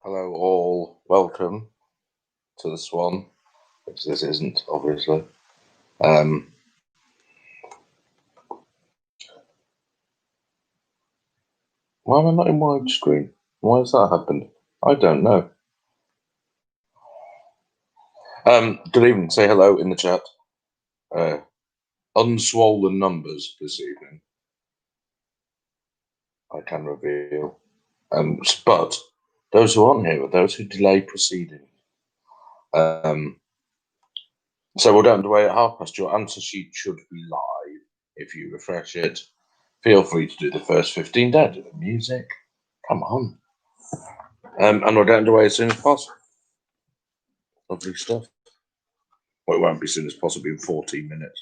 Hello, all. Welcome to the Swan, which this isn't, obviously. Why am I not in widescreen? Why has that happened? I don't know. Good evening. Say hello in the chat. Unswollen numbers this evening, I can reveal. But those who aren't here are those who delay proceeding. So we're down to way at 1:30. Your answer sheet should be live. If you refresh it, feel free to do the first 15. Don't do the music. Come on. And we're down to way as soon as possible. Lovely stuff. Well, it won't be as soon as possible in 14 minutes.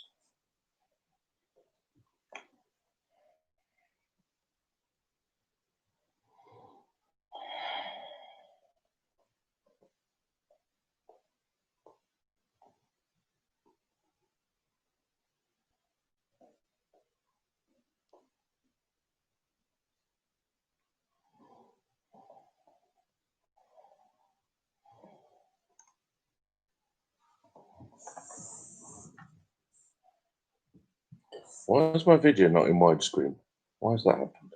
Why is my video not in widescreen? Why has that happened?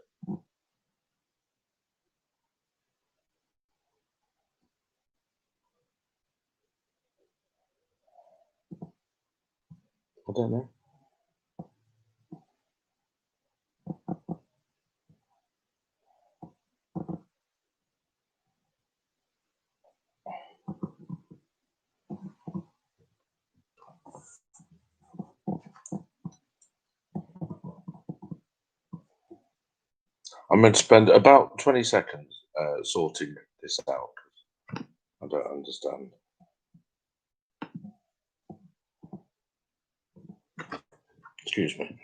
I don't know. I'm going to spend about 20 seconds sorting this out. I don't understand. Excuse me.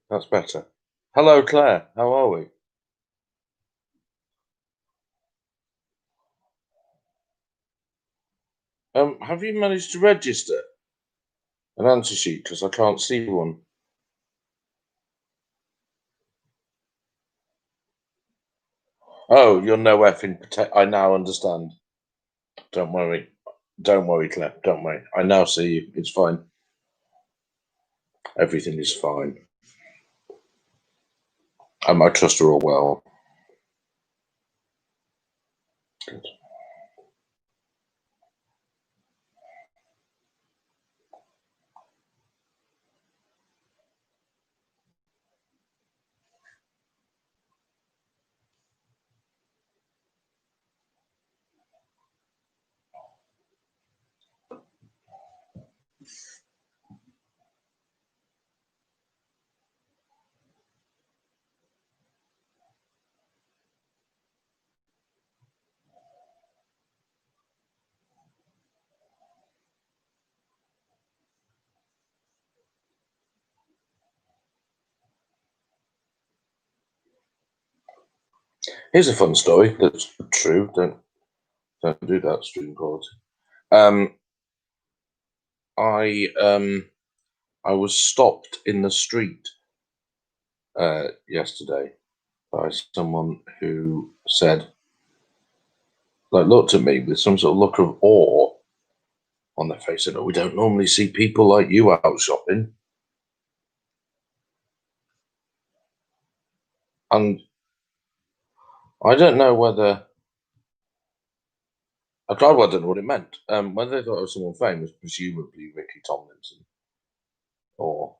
That's better. Hello, Claire. How are we? Have you managed to register an answer sheet? Because I can't see one. Oh, you're no effing I now understand. Don't worry. Don't worry, Claire. Don't worry. I now see you. It's fine. Everything is fine. I trust her all well. Good. Here's a fun story that's true. Don't do that, stream quality. I was stopped in the street yesterday by someone who said, looked at me with some sort of look of awe on their face, and we don't normally see people like you out shopping. And I don't know whether I don't know what it meant. Whether they thought it was someone famous, presumably Ricky Tomlinson, or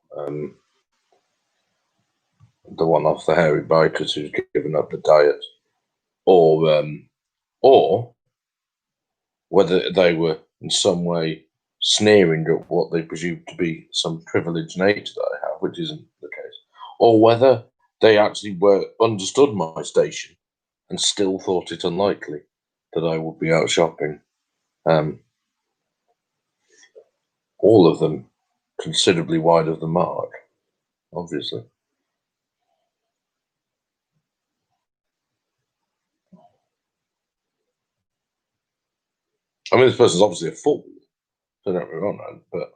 the one off the hairy bikers who's given up the diet, or whether they were in some way sneering at what they presumed to be some privileged nature that I have, which isn't the case, or whether they actually understood my station and still thought it unlikely that I would be out shopping. All of them considerably wide of the mark, obviously. I mean, this person's obviously a fool, so don't get me wrong, but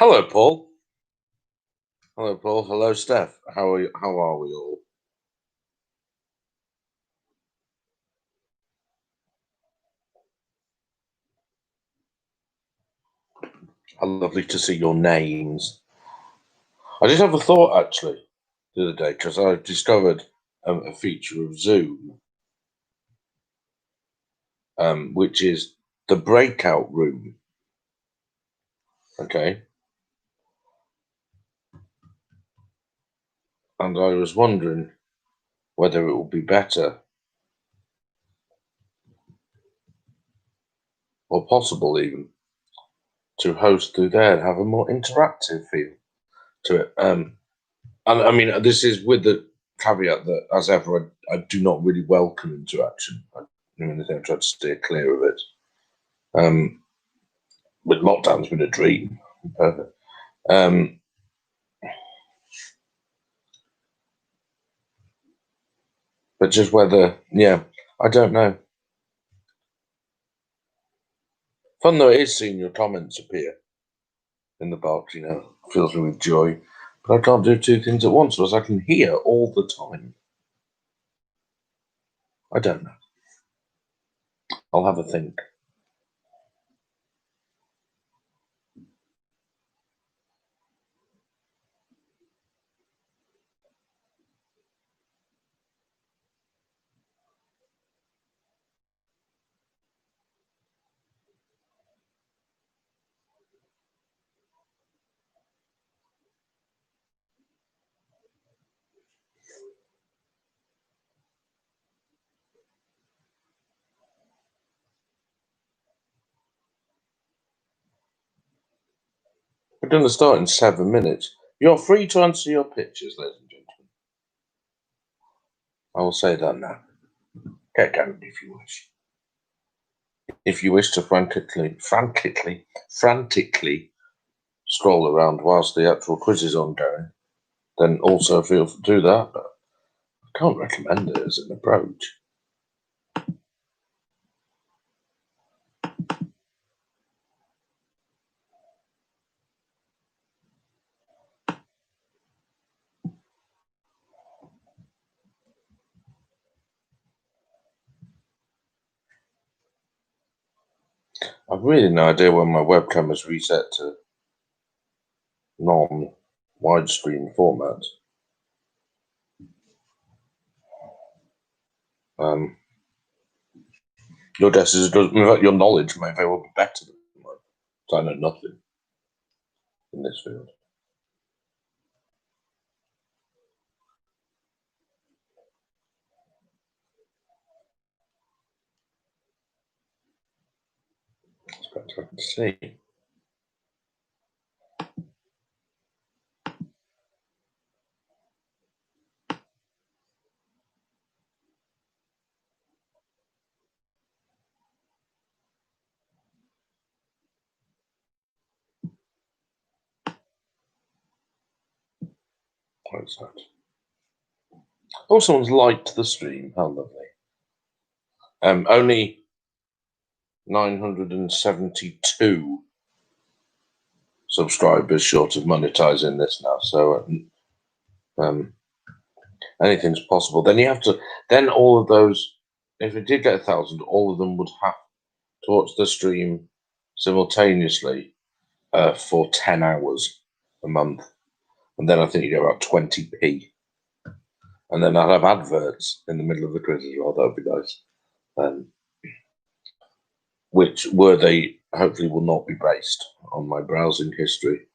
Hello, Paul. Hello, Paul. Hello, Steph. How are you? How are we all? How lovely to see your names. I just have a thought actually the other day because I discovered a feature of Zoom, which is the breakout room. Okay, and I was wondering whether it would be better or possible even to host through there and have a more interactive feel to it. And I mean, this is with the caveat that, as ever, I do not really welcome interaction. I try to steer clear of it. With lockdown's been a dream. Perfect. Um, but just whether, yeah, I don't know. Fun though it is seeing your comments appear in the box, fills me with joy. But I can't do two things at once, whereas I can hear all the time. I don't know. I'll have a think. We're going to start in 7 minutes. You're free to answer your pictures, ladies and gentlemen. I will say that now. Get going if you wish. If you wish to frantically scroll around whilst the actual quiz is ongoing, then also feel free to do that. But I can't recommend it as an approach. I've really no idea when my webcam is reset to non-widescreen format. Your guess is, in fact, your knowledge may very well be better than mine. So I know nothing in this field. It's better to see. What's that? Oh, someone's liked the stream. How lovely. Only 972 subscribers short of monetizing this now. So anything's possible. Then you have to. Then all of those, if it did get 1,000, all of them would have to watch the stream simultaneously for 10 hours a month, and then I think you get about 20p. And then I'll have adverts in the middle of the quiz as well. That would be nice. Which were they hopefully will not be based on my browsing history.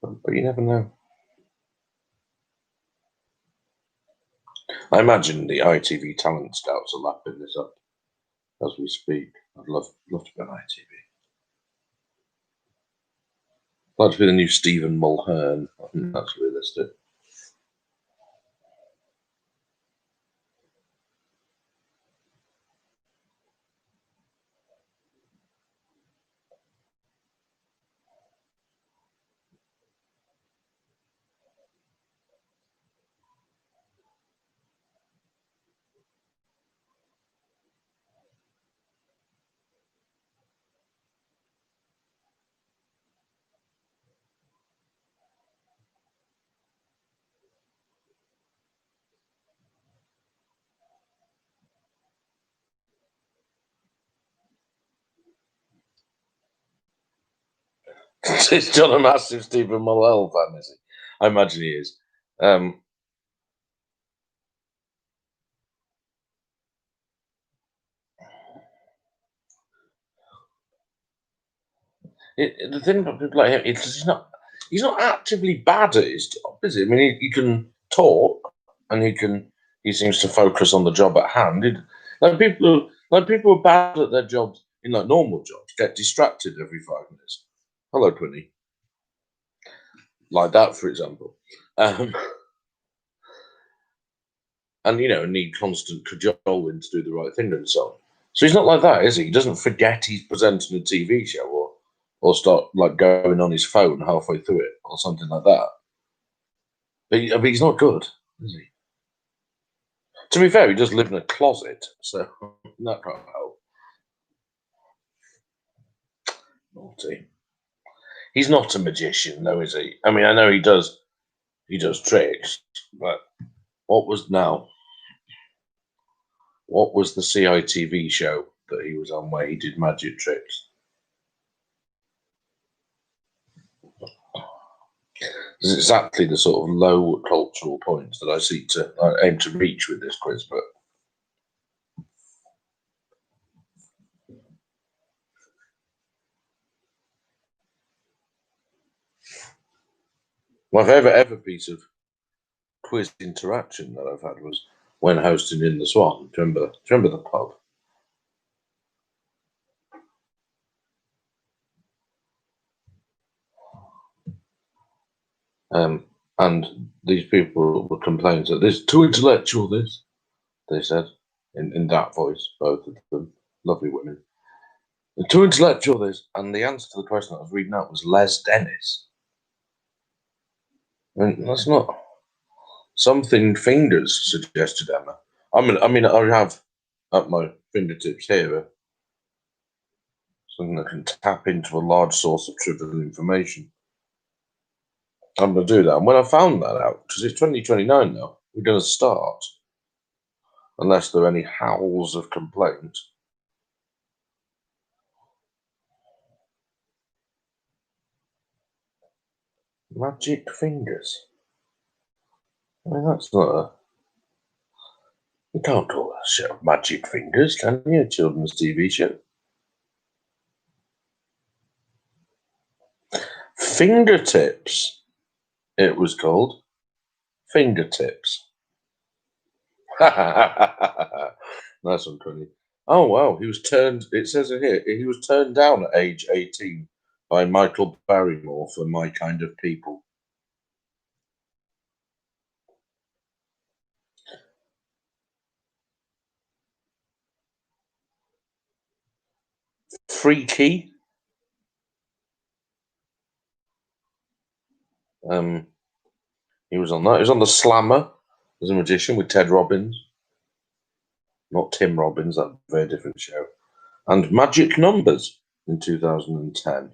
But you never know. I imagine the ITV talent scouts are lapping this up as we speak. I'd love to be on ITV. I'd like to be the new Stephen Mulhern. I think that's realistic. Is John a massive Stephen Mulhern fan, is he? I imagine he is. The thing about people like him is he's not actively bad at his job, is he? I mean, he can talk and he seems to focus on the job at hand. Like people who are bad at their jobs in like normal jobs get distracted every 5 minutes. Hello, Quinny. Like that, for example. And need constant cajoling to do the right thing and so on. So he's not like that, is he? He doesn't forget he's presenting a TV show or start like going on his phone halfway through it or something like that. But he's not good, is he? To be fair, he does live in a closet, so that can't help. Naughty. He's not a magician, though, is he? I mean, I know he does tricks, but what was the CITV show that he was on where he did magic tricks? It's exactly the sort of low cultural points that I aim to reach with this quiz book. My favourite ever piece of quiz interaction that I've had was when hosting in the Swan. Do you remember the pub? And these people were complaining that this too intellectual. This they said in that voice, both of them, lovely women. Too intellectual. This, and the answer to the question I was reading out was Les Dennis. And that's not something. Fingers suggested Emma. I mean, I have at my fingertips here something that can tap into a large source of trivial information. I'm going to do that. And when I found that out, because it's 2029 now, we're going to start, unless there are any howls of complaint. Magic fingers. I mean, that's not a. You can't call that show Magic Fingers, can you? A children's TV show. Fingertips, it was called. Fingertips. Nice one, Connie. Oh, wow. It says it here, he was turned down at age 18 by Michael Barrymore for My Kind of People. Freaky. He was on that. He was on The Slammer as a magician with Ted Robbins. Not Tim Robbins, that's a very different show. And Magic Numbers in 2010.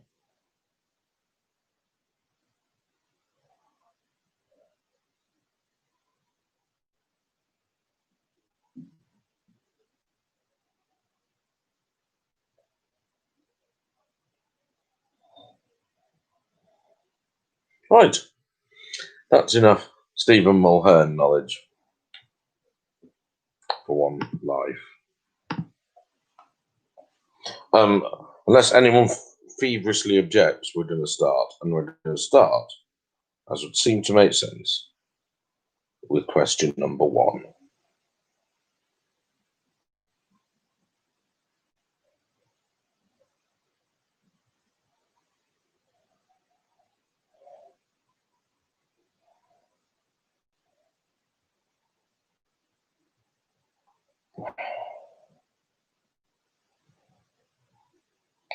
Right. That's enough Stephen Mulhern knowledge for one life. Unless anyone feverishly objects, we're going to start. And we're going to start, as would seem to make sense, with question number 1.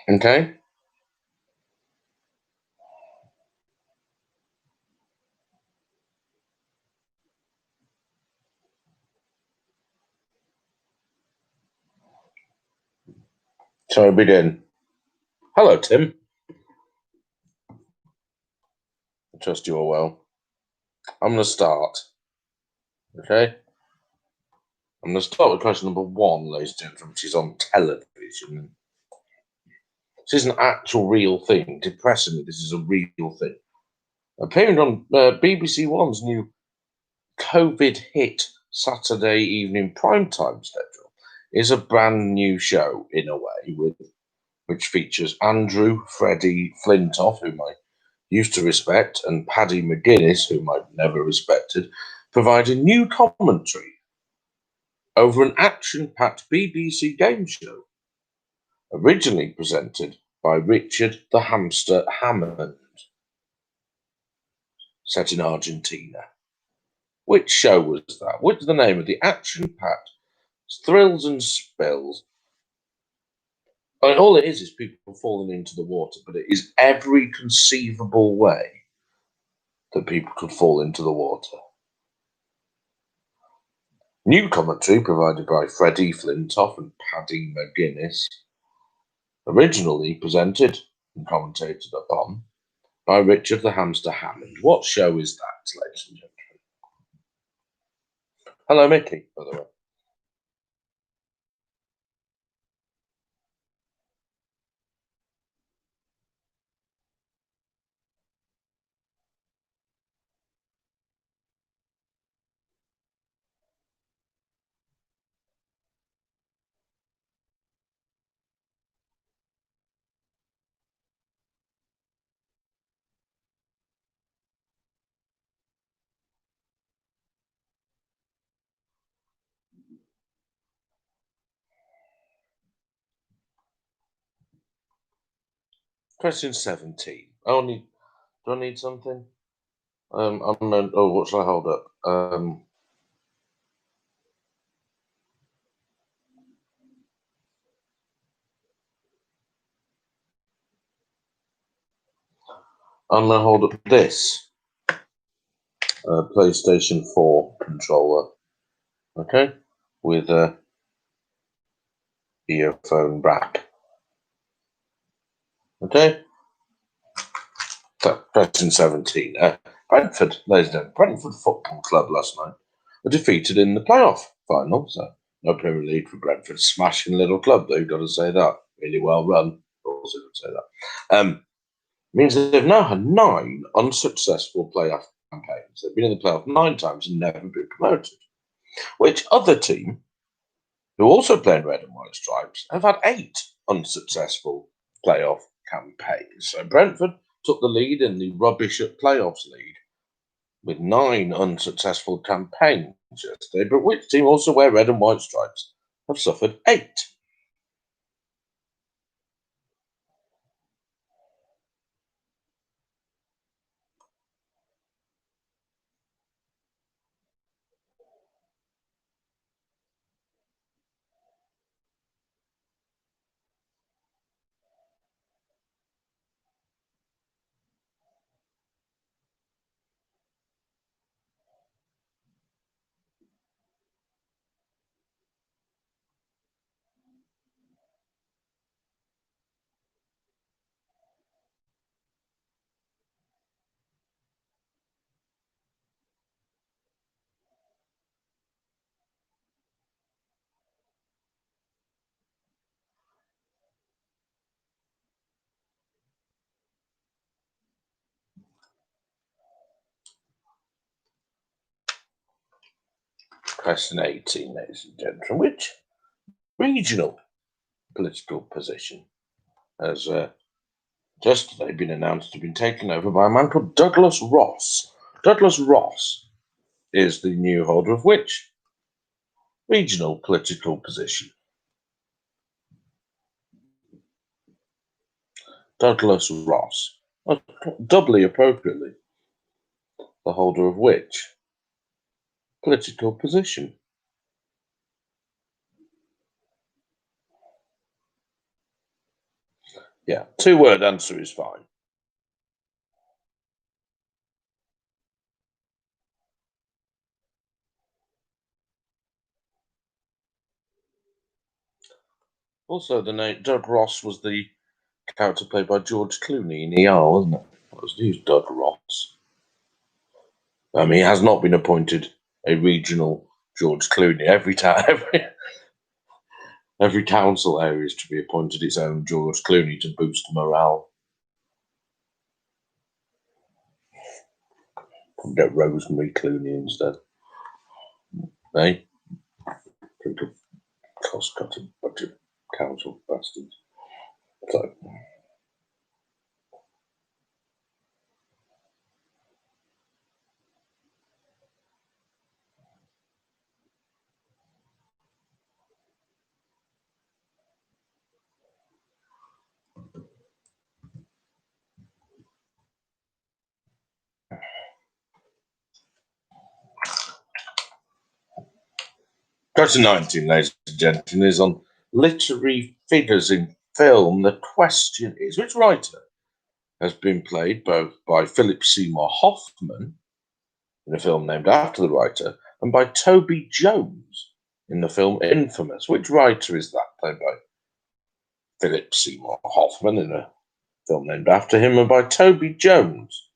Okay? So we begin. Hello, Tim. I trust you all well. I'm going to start. Okay? I'm going to start with question number 1, ladies and gentlemen, which is on television. This is an actual real thing. Depressingly, this is a real thing. Appearing on BBC One's new COVID hit Saturday evening primetime schedule is a brand new show in a way, which features Andrew Freddie Flintoff, whom I used to respect, and Paddy McGuinness, whom I've never respected, providing new commentary over an action-packed BBC game show, originally presented by Richard the Hamster Hammond, set in Argentina. Which show was that? What's the name of the action-packed thrills and spills? I mean, all it is people falling into the water, but it is every conceivable way that people could fall into the water. New commentary provided by Freddie Flintoff and Paddy McGuinness, originally presented and commentated upon by Richard the Hamster Hammond. What show is that, ladies and gentlemen? Hello, Mickey, by the way. Question 17. Do I need something? What shall I hold up? I'm going to hold up this PlayStation 4 controller, okay, with a earphone wrap, okay. So, question 17. Brentford, ladies and gentlemen, Brentford Football Club last night were defeated in the playoff final, so no Premier League for Brentford. Smashing little club, though, got to say that. Really well run, also got to say that. Means they've now had 9 unsuccessful playoff campaigns. They've been in the playoff 9 times and never been promoted. Which other team, who also play in red and white stripes, have had 8 unsuccessful playoff campaigns. So Brentford took the lead in the rubbish at playoffs league with 9 unsuccessful campaigns yesterday. But which team also wear red and white stripes have suffered 8? Question 18, ladies and gentlemen. Which regional political position has yesterday been announced to have been taken over by a man called Douglas Ross? Douglas Ross is the new holder of which regional political position? Douglas Ross, doubly appropriately, the holder of which political position? Yeah, 2-word answer is fine. Also, the name Doug Ross was the character played by George Clooney in ER, wasn't it? It was used Doug Ross. He has not been appointed a regional George Clooney every time. Every council area is to be appointed its own George Clooney to boost morale. Get Rosemary Clooney instead. Eh? Cost-cutting budget council bastards. So, 2019, ladies and gentlemen, is on literary figures in film. The question is, which writer has been played both by Philip Seymour Hoffman in a film named after the writer and by Toby Jones in the film Infamous? Which writer is that, played by Philip Seymour Hoffman in a film named after him and by Toby Jones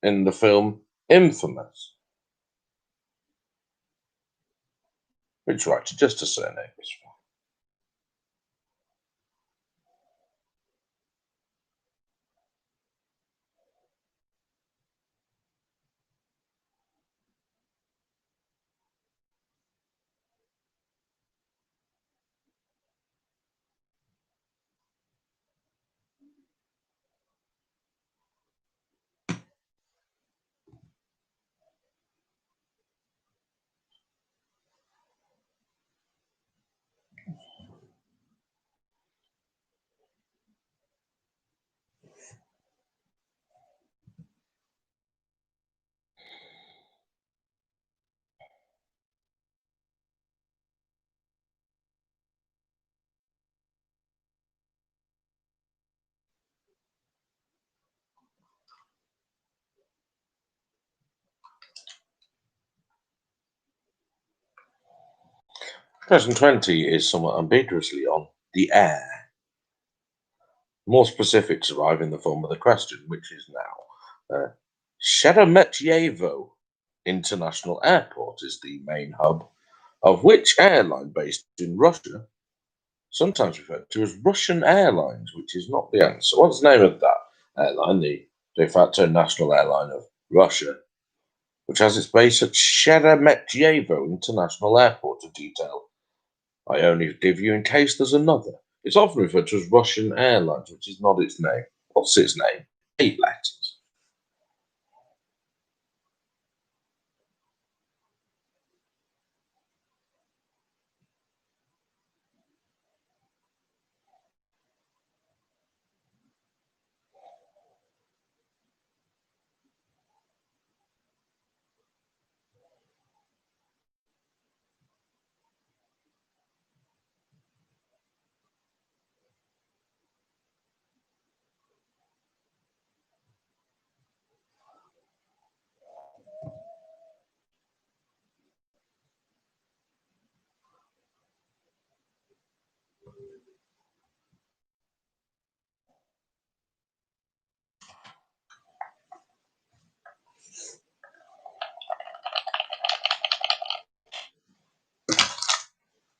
in the film Infamous? Which writer? Just a surname is fine. 2020 is somewhat ambiguously on the air. More specifics arrive in the form of the question, which is now Sheremetyevo International Airport is the main hub of which airline based in Russia, sometimes referred to as Russian Airlines, which is not the answer. What's the name of that airline, the de facto national airline of Russia, which has its base at Sheremetyevo International Airport? A detail I only give you in case there's another. It's often referred to as Russian Airlines, which is not its name. What's its name? 8 letters.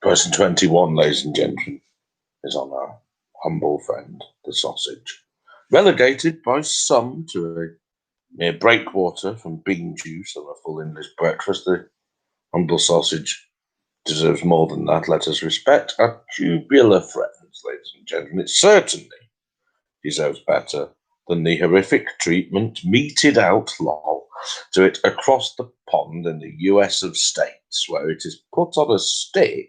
Person 21, ladies and gentlemen, is on our humble friend, the sausage. Relegated by some to a mere breakwater from bean juice on a full English breakfast, the humble sausage deserves more than that. Let us respect our tubular friends, ladies and gentlemen. It certainly deserves better than the horrific treatment meted out, lol, to it across the pond in the US of States, where it is put on a stick,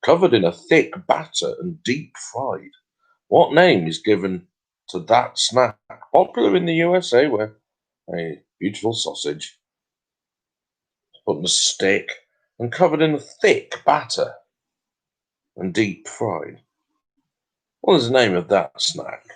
covered in a thick batter and deep fried. What name is given to that snack? Popular in the USA, where a beautiful sausage is put on a stick and covered in a thick batter and deep fried. What is the name of that snack?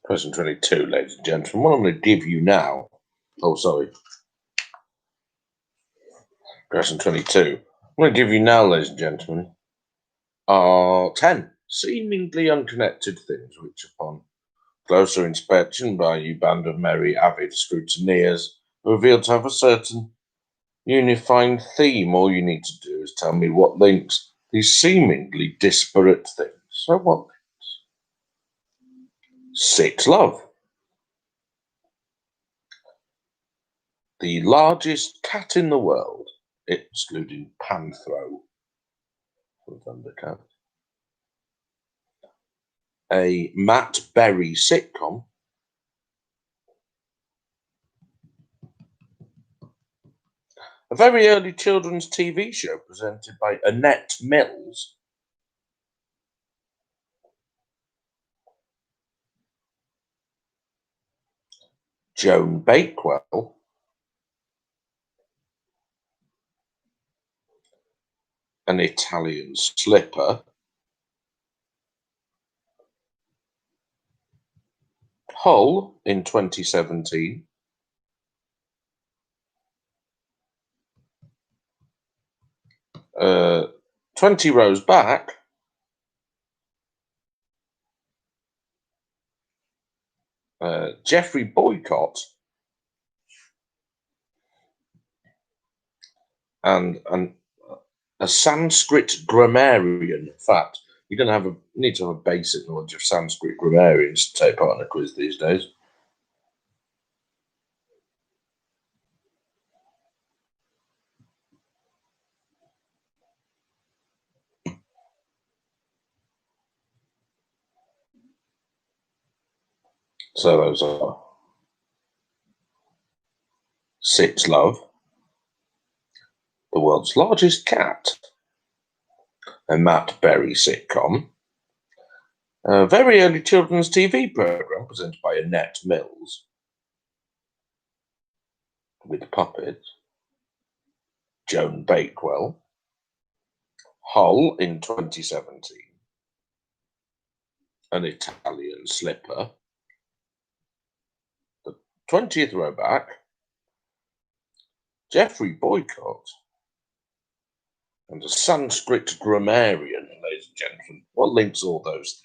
Question 22, ladies and gentlemen. What I'm going to give you now. Oh, sorry. Question 22. I'm going to give you now, ladies and gentlemen, are 10 seemingly unconnected things which, upon closer inspection by you band of merry, avid scrutineers, are revealed to have a certain unifying theme. All you need to do is tell me what links these seemingly disparate things. So what? 6. Love. The largest cat in the world, excluding Panthro from Thundercat. A Matt Berry sitcom. A very early children's TV show presented by Annette Mills. Joan Bakewell. An Italian slipper. Hull in 2017. 20 rows back. Jeffrey Boycott. And a Sanskrit grammarian. In fact, you need to have a basic knowledge of Sanskrit grammarians to take part in a quiz these days. So those are 6. Love. The world's largest cat. A Matt Berry sitcom. A very early children's TV program presented by Annette Mills with puppets. Joan Bakewell. Hull in 2017. An Italian slipper. The 20th row back. Jeffrey Boycott. And a Sanskrit grammarian, ladies and gentlemen. What links all those things?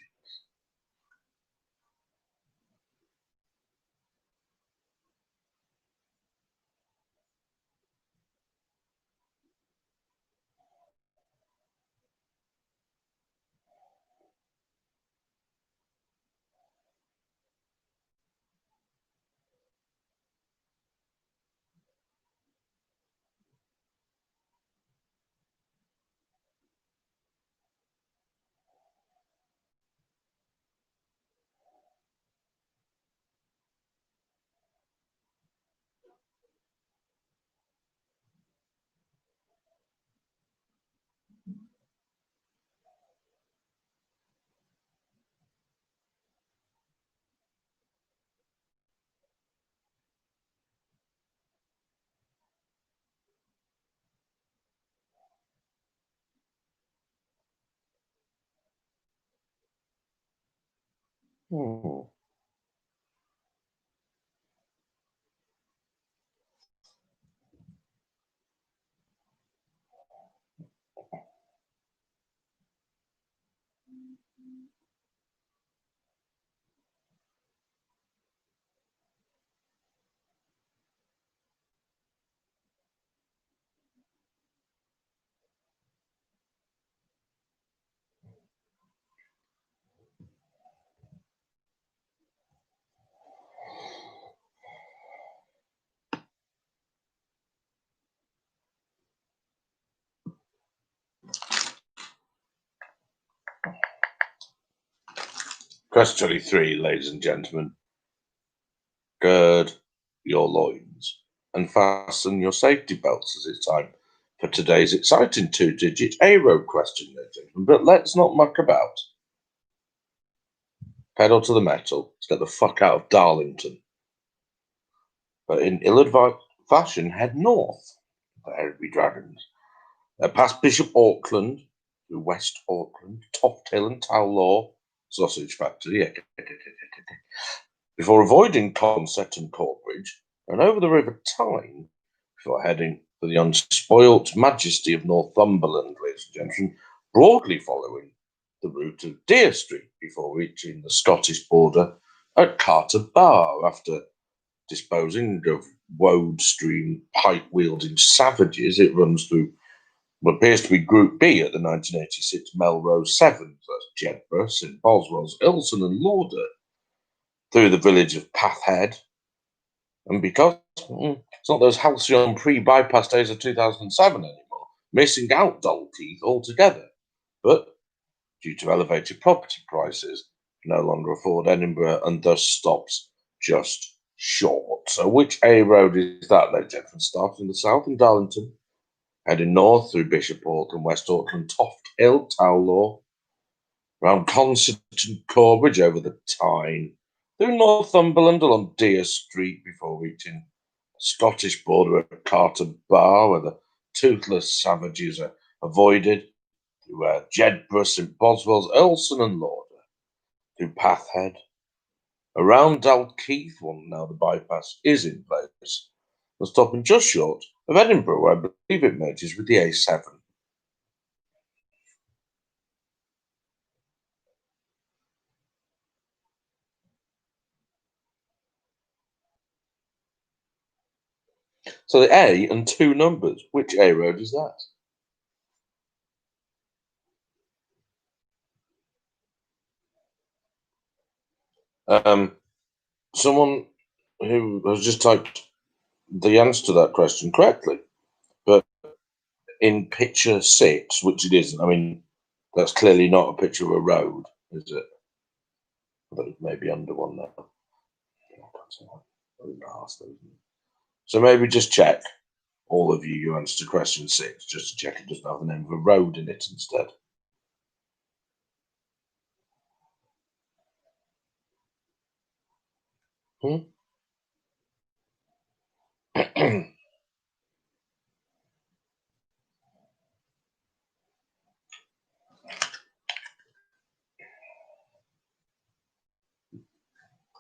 Question 23, ladies and gentlemen. Gird your loins and fasten your safety belts as it's time for today's exciting 2-digit A-road question, ladies and gentlemen. But let's not muck about. Pedal to the metal. Let's get the fuck out of Darlington. But in ill-advised fashion, head north. There be dragons. Past Bishop Auckland, through West Auckland, Toft Hill and Towlaw, Sausage Factory, before avoiding Consett and Corbridge, and over the River Tyne before heading for the unspoilt majesty of Northumberland, ladies and gentlemen, broadly following the route of Deer Street before reaching the Scottish border at Carter Bar after disposing of Woad Stream pike-wielding savages. It runs through what appears to be Group B at the 1986 Melrose Sevens. That's Jedburgh, St Boswell's, Ilson and Lauder, through the village of Pathhead. And because it's not those halcyon pre-bypass days of 2007 anymore, missing out Dalkeith altogether. But due to elevated property prices, no longer afford Edinburgh and thus stops just short. So which A road is that, ladies and gentlemen? Starting in the south in Darlington, heading north through Bishop Auckland, West Auckland, Toft Hill, Towlaw, round Consett and Corbridge over the Tyne, through Northumberland along Deer Street before reaching the Scottish border at Carter Bar, where the toothless savages are avoided, through Jedburgh, St Boswell's, Ilson and Lauder, through Pathhead, around Dalkeith, well, now the bypass is in place, and stopping just short of Edinburgh, where I believe it merges with the A7. So the A and two numbers. Which A road is that? Someone who has just typed the answer to that question correctly, but in picture 6, which it isn't, I mean, that's clearly not a picture of a road, is it? But it may be under one now. So maybe just check, all of you, you answer to question 6, just to check it doesn't have the name of a road in it instead. Okay,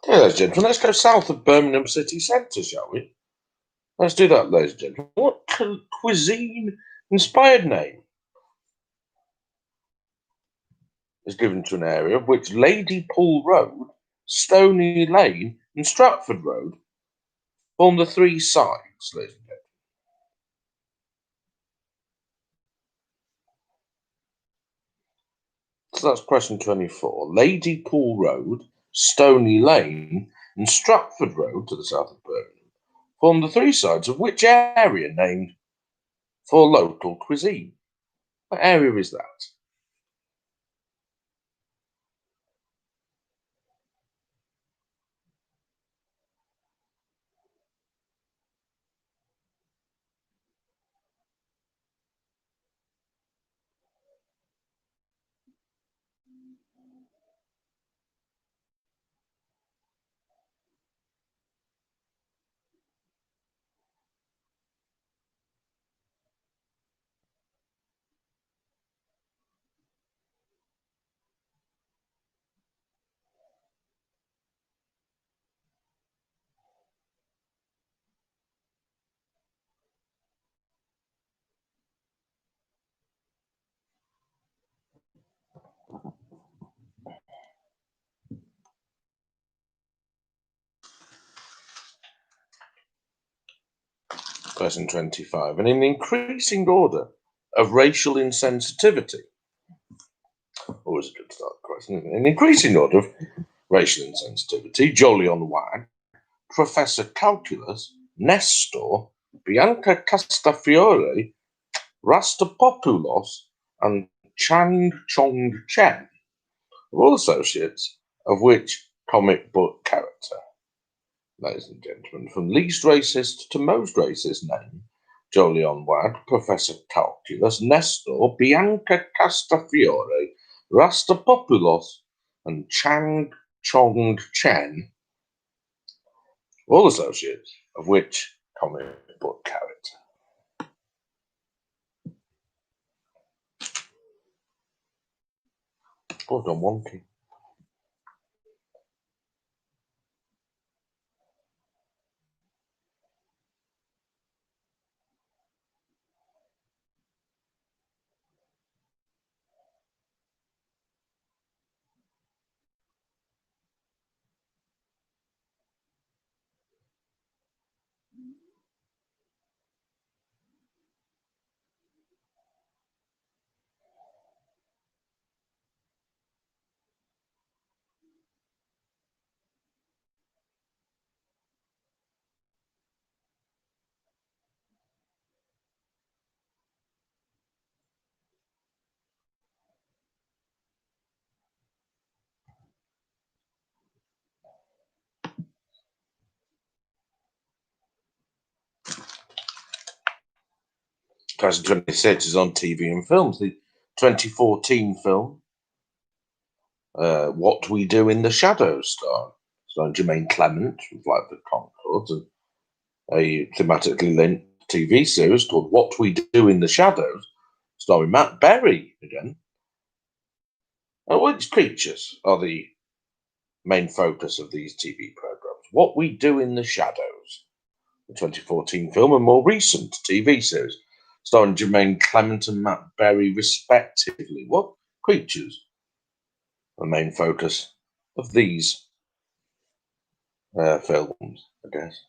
ladies and gentlemen, let's go south of Birmingham city centre, shall we? Let's do that, ladies and gentlemen. What cuisine-inspired name is given to an area of which Lady Pool Road, Stony Lane, and Stratford Road form the three sides, ladies and gentlemen? So that's question 24. Lady Pool Road, Stony Lane, and Stratford Road to the south of Birmingham form the three sides of which area named for local cuisine? What area is that? Question 25. And in increasing order of racial insensitivity, always a good start question, isn't it? In increasing order of racial insensitivity, Jolyon Wag, Professor Calculus, Nestor, Bianca Castafiore, Rastapopoulos, and Chang Chong Chen were all associates of which comic book character? Ladies and gentlemen, from least racist to most racist name, Jolyon Wag, Professor Calculus, Nestor, Bianca Castafiore, Rastapopoulos, and Chang Chong Chen, all associates of which comic book character? Oh, done wonky. Question 26 is on TV and films. The 2014 film, What We Do in the Shadows, starring Jermaine Clement from Flight of the Conchords, and a thematically linked TV series called What We Do in the Shadows, starring Matt Berry again. Which creatures are the main focus of these TV programs? What We Do in the Shadows, the 2014 film, and more recent TV series, starring Jermaine Clement and Matt Berry, respectively. What creatures are the main focus of these films, I guess?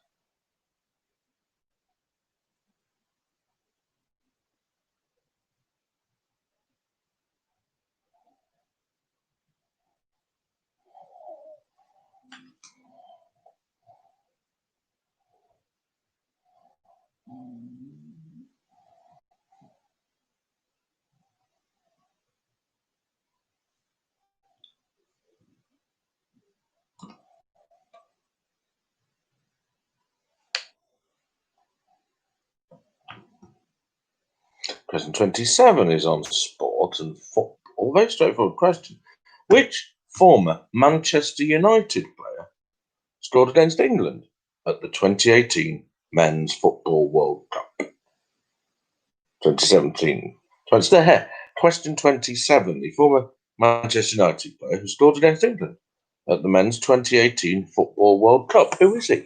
Question 27 is on sport and football. Very straightforward question. Which former Manchester United player scored against England at the 2018 Men's Football World Cup? 2017. Question 27. The former Manchester United player who scored against England at the Men's 2018 Football World Cup. Who is he?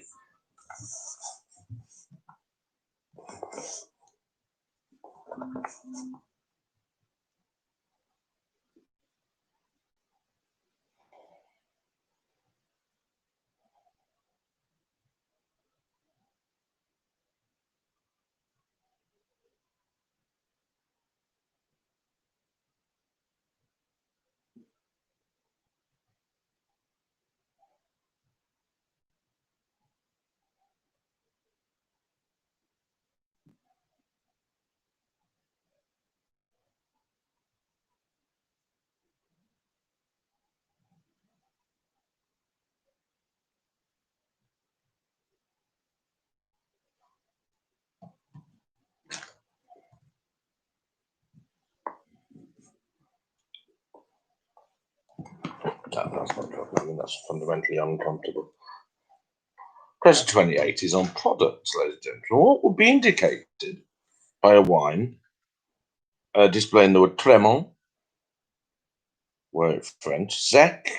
That's not good. I mean, that's fundamentally uncomfortable. Question 28 is on products, ladies and gentlemen. What would be indicated by a wine displaying the word Cremant, word French, Sect,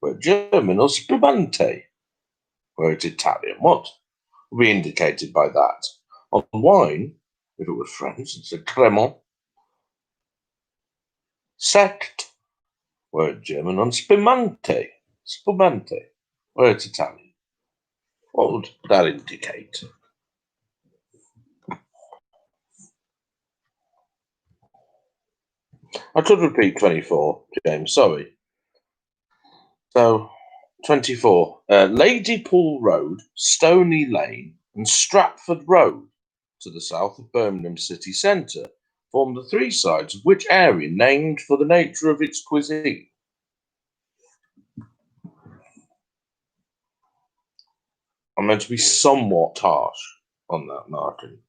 word German, or Spumante, word Italian? What would be indicated by that? On wine, if it was French, it's a Cremant. Sect, word German, on Spumante, word Italian. What would that indicate? I could repeat 24, James, sorry. So, 24. Ladypool Road, Stony Lane, and Stratford Road to the south of Birmingham city centre form the three sides of which area named for the nature of its cuisine? I'm meant to be somewhat harsh on that, Martin.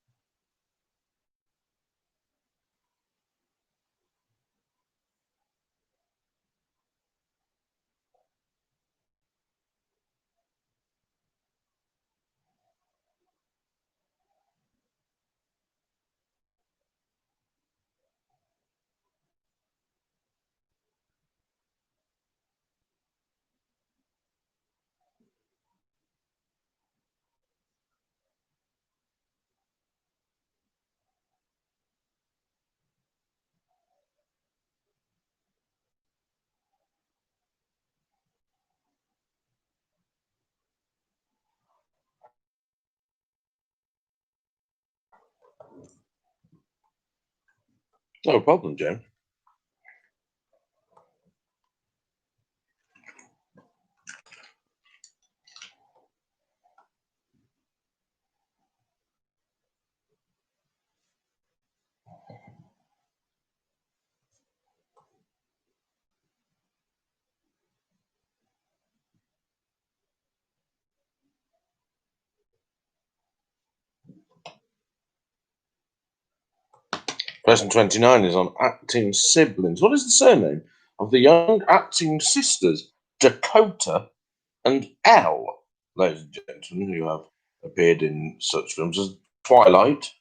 No problem, James. Question 29 is on acting siblings. What is the surname of the young acting sisters Dakota and Elle, ladies and gentlemen, who have appeared in such films as Twilight,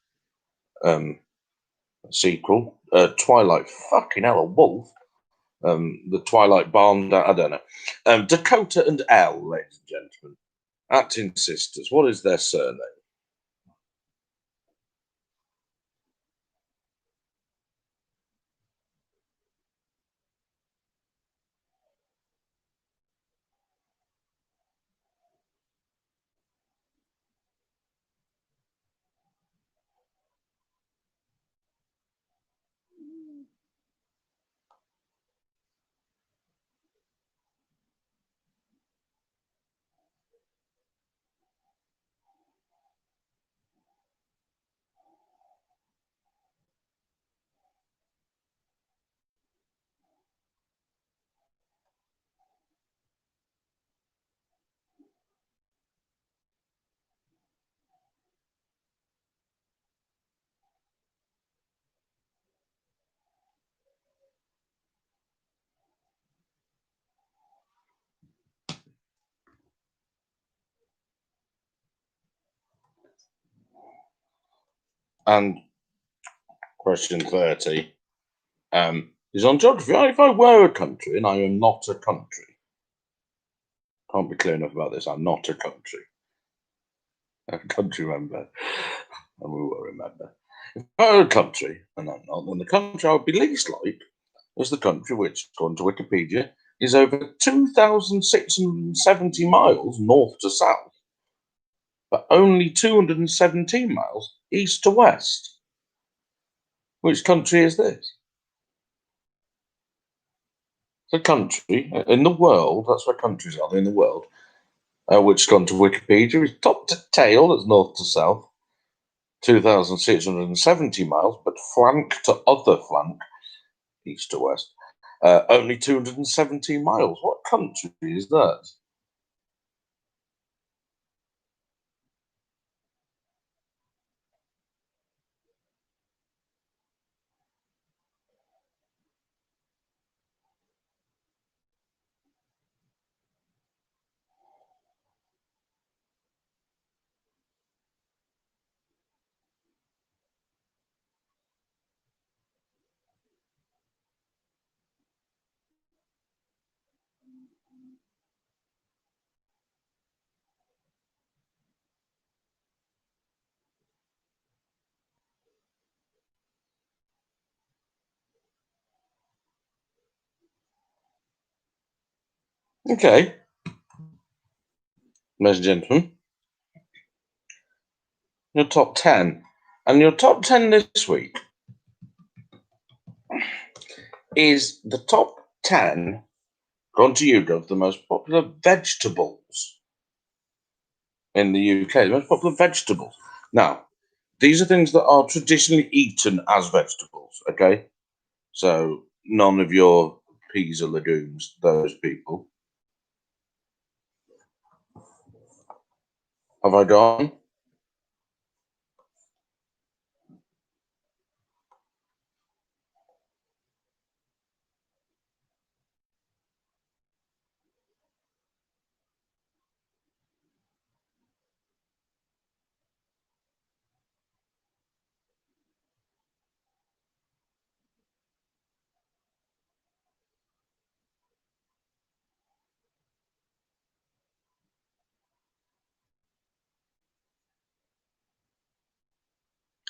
sequel, Twilight, fucking hell, a wolf, the Twilight Barn, I don't know. Dakota and Elle, ladies and gentlemen, acting sisters. What is their surname? And question 30 is on geography. If I were a country and I am not a country, can't be clear enough about this, I'm not a country. A country member, and we will remember. If I were a country and I'm not, then the country I would be least like is the country which, according to Wikipedia, is over 2,670 miles north to south, but only 217 miles east to west. Which country is this? The country in the world, that's where countries are in the world, which, according to Wikipedia, is top to tail, that's north to south, 2,670 miles, but flank to other flank, east to west, only 217 miles. What country is that? Okay, ladies and gentlemen, your top 10. And your top 10 this week is the top 10, gone to you, Gov, the most popular vegetables in the UK, the most popular vegetables. Now, these are things that are traditionally eaten as vegetables, okay? So none of your peas or legumes, those people. Have I gone?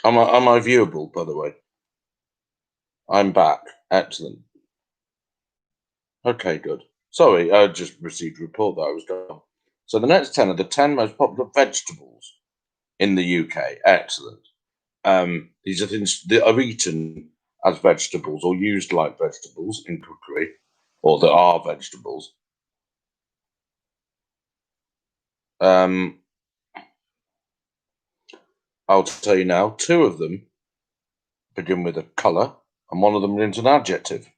Am I viewable, by the way? I'm back. Excellent. Okay, good. Sorry, I just received a report that I was gone. So the next 10 are the 10 most popular vegetables in the UK. Excellent. These are things that are eaten as vegetables or used like vegetables in cookery, or that are vegetables. I'll tell you now, two of them begin with a colour, and one of them begins an adjective.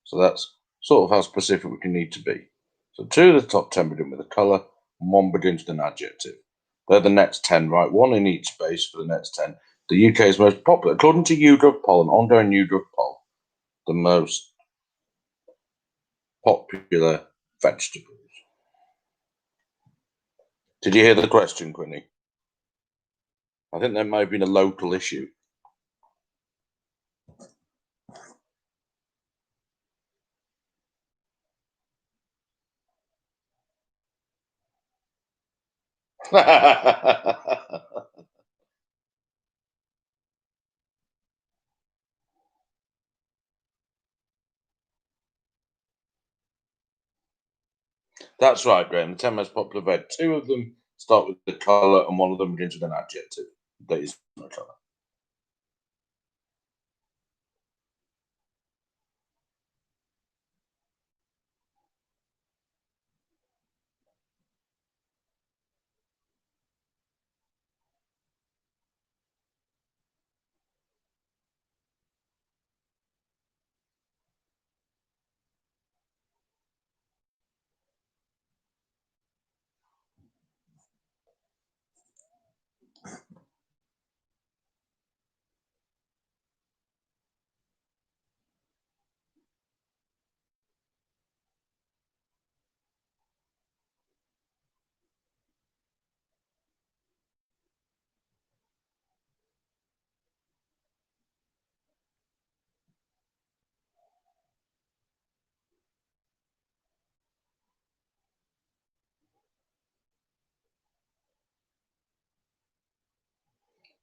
So that's sort of how specific we can need to be. So two of the top 10 begin with a colour, and one begins with an adjective. They're the next 10, right? One in each space for the next 10. The UK's most popular, according to YouGov poll, an ongoing YouGov poll, the most popular vegetables. Did you hear the question, Quinny? I think there may have been a local issue. That's right, Graham. The 10 most popular veg. 2 of them start with the colour, and 1 of them begins with an adjective. That is no colour.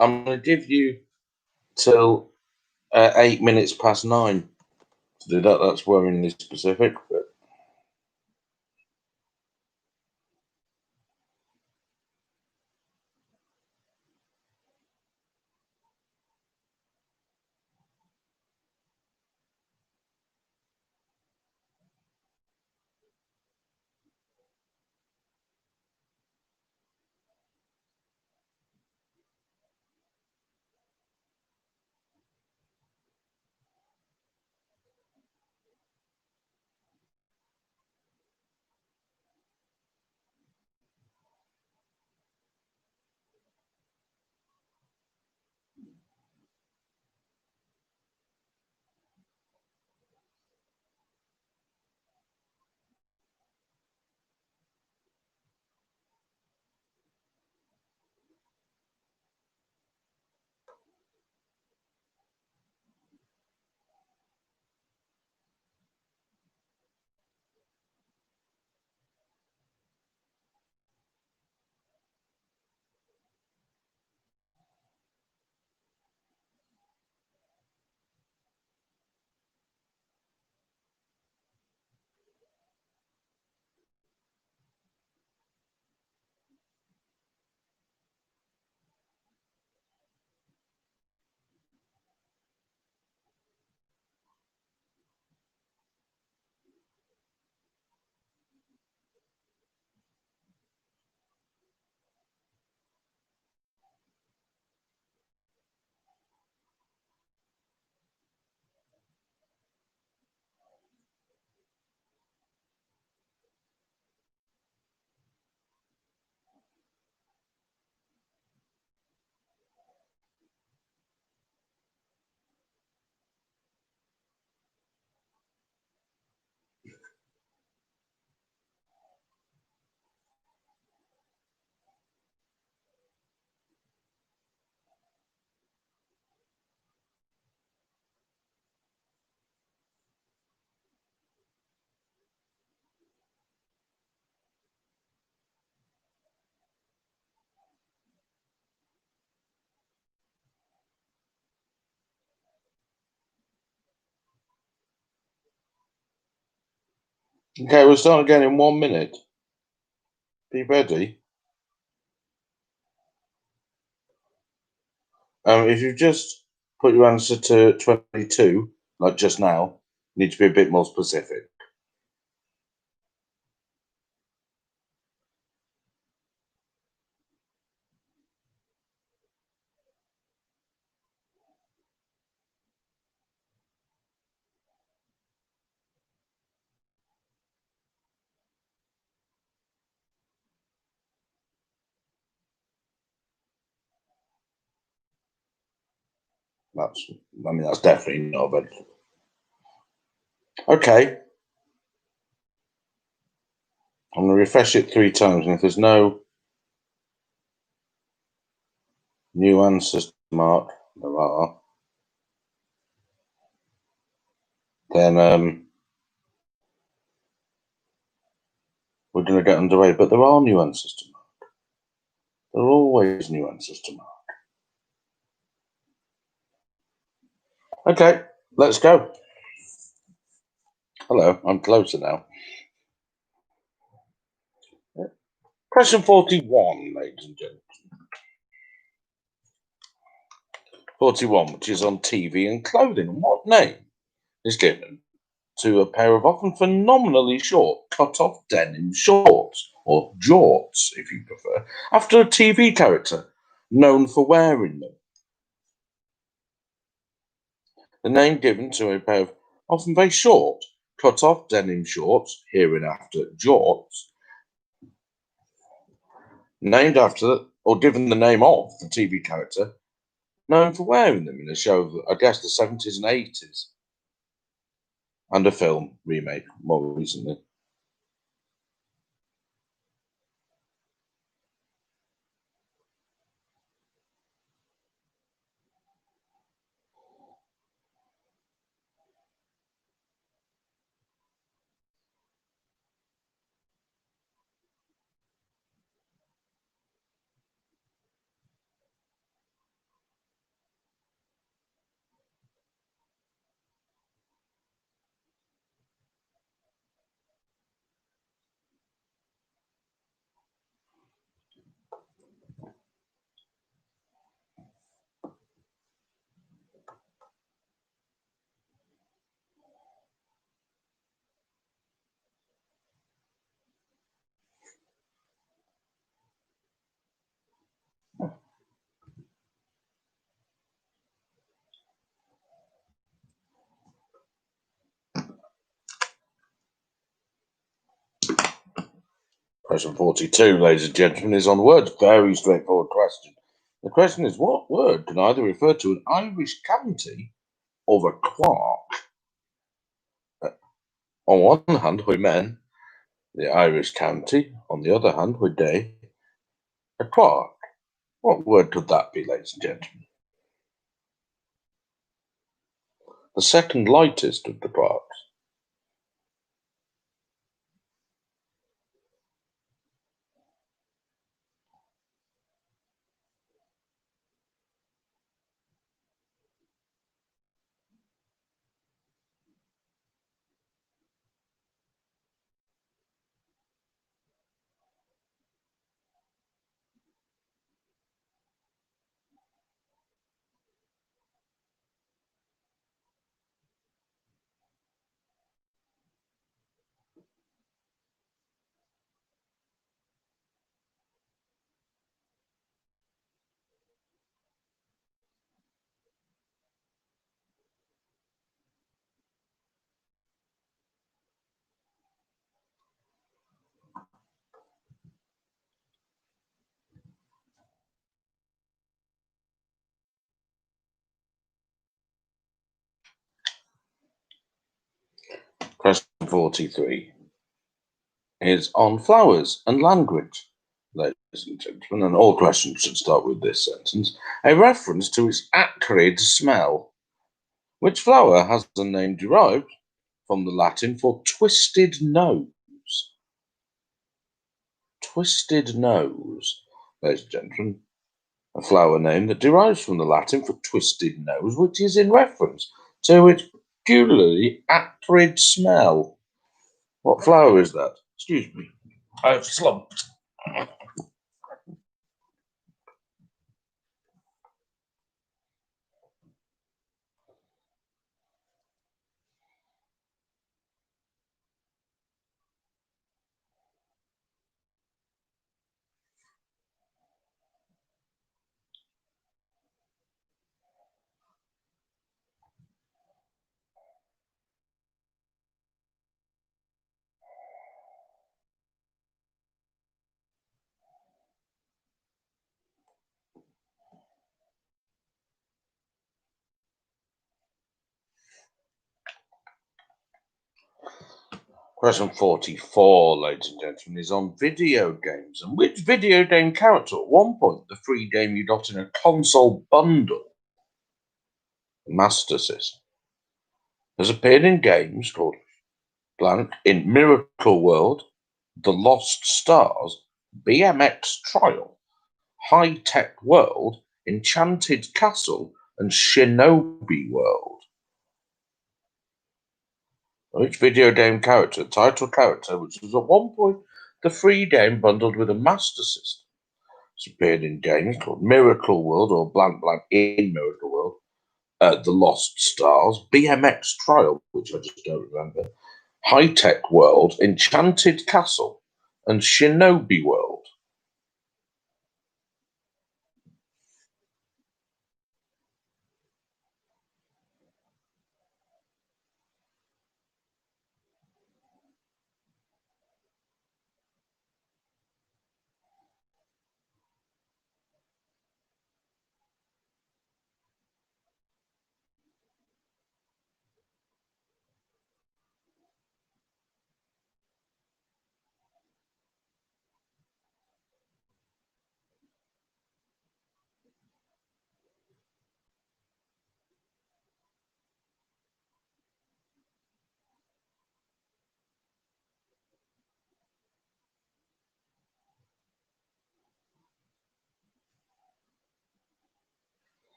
I'm going to give you till 8 minutes past 9 to do that. That's worryingly specific, but okay, we'll start again in 1 minute. Be ready. If you just put your answer to 22, like just now, you need to be a bit more specific. That's definitely not a vegetable. Okay. I'm going to refresh it 3 times, and if there's no new answers, Mark, there are, then we're going to get underway. But there are new answers to Mark. There are always new answers to Mark. Okay, let's go. Hello, I'm closer now. Question 41, ladies and gentlemen. 41, which is on TV and clothing. What name is given to a pair of often phenomenally short cut-off denim shorts, or jorts if you prefer, after a TV character known for wearing them? The name given to a pair of often very short cut-off denim shorts, hereinafter jorts, named after or given the name of the TV character known for wearing them in a show of, I guess, the 70s and 80s, and a film remake more recently. Question 42, ladies and gentlemen, is on words. Very straightforward question. The question is, what word can either refer to an Irish county or a quark? On one hand, we men, the Irish county. On the other hand, we they, a quark. What word could that be, ladies and gentlemen? The second lightest of the quarks. Question 43 is on flowers and language, ladies and gentlemen, and all questions should start with this sentence. A reference to its acrid smell. Which flower has the name derived from the Latin for twisted nose? Twisted nose, ladies and gentlemen. A flower name that derives from the Latin for twisted nose, which is in reference to its peculiarly acrid smell. What flower is that? Excuse me, I've slumped. Question 44, ladies and gentlemen, is on video games. And which video game character at one point, the free game you got in a console bundle, Master System, has appeared in games called blank in Miracle World, The Lost Stars, BMX Trial, High Tech World, Enchanted Castle, and Shinobi World? Which video game character, title character, which was at one point the free game bundled with a Master System, has appeared in games called Miracle World or blank blank in Miracle World, The Lost Stars, BMX Trial, which I just don't remember, High Tech World, Enchanted Castle, and Shinobi World?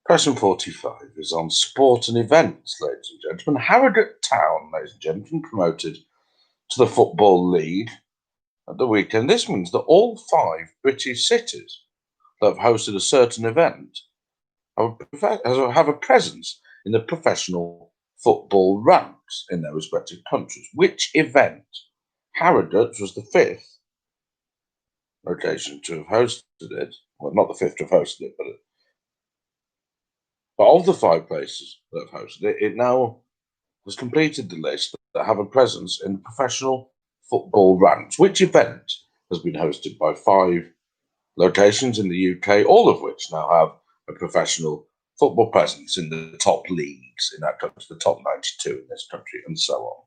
Question 45 is on sport and events, ladies and gentlemen. Harrogate Town, ladies and gentlemen, promoted to the Football League at the weekend. This means that all 5 British cities that have hosted a certain event have a presence in the professional football ranks in their respective countries. Which event? Harrogate was the 5th location to have hosted it. Well, not the 5th to have hosted it, but of the 5 places that have hosted it, it now has completed the list that have a presence in the professional football ranks. Which event has been hosted by 5 locations in the UK, all of which now have a professional football presence in the top leagues in that country, the top 92 in this country, and so on?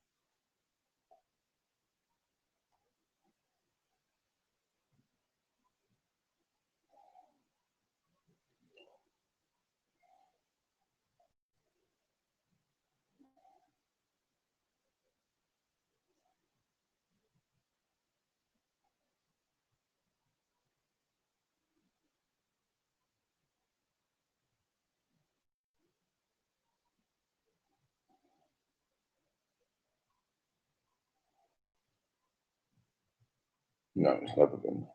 No, it's never been.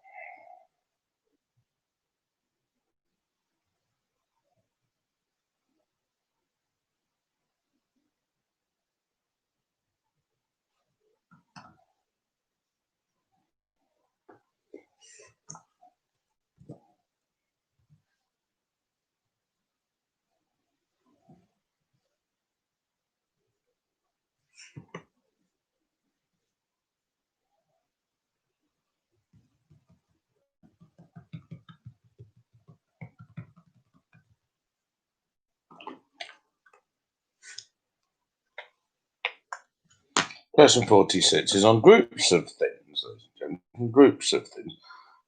Question 46 is on groups of things, ladies and gentlemen. Groups of things.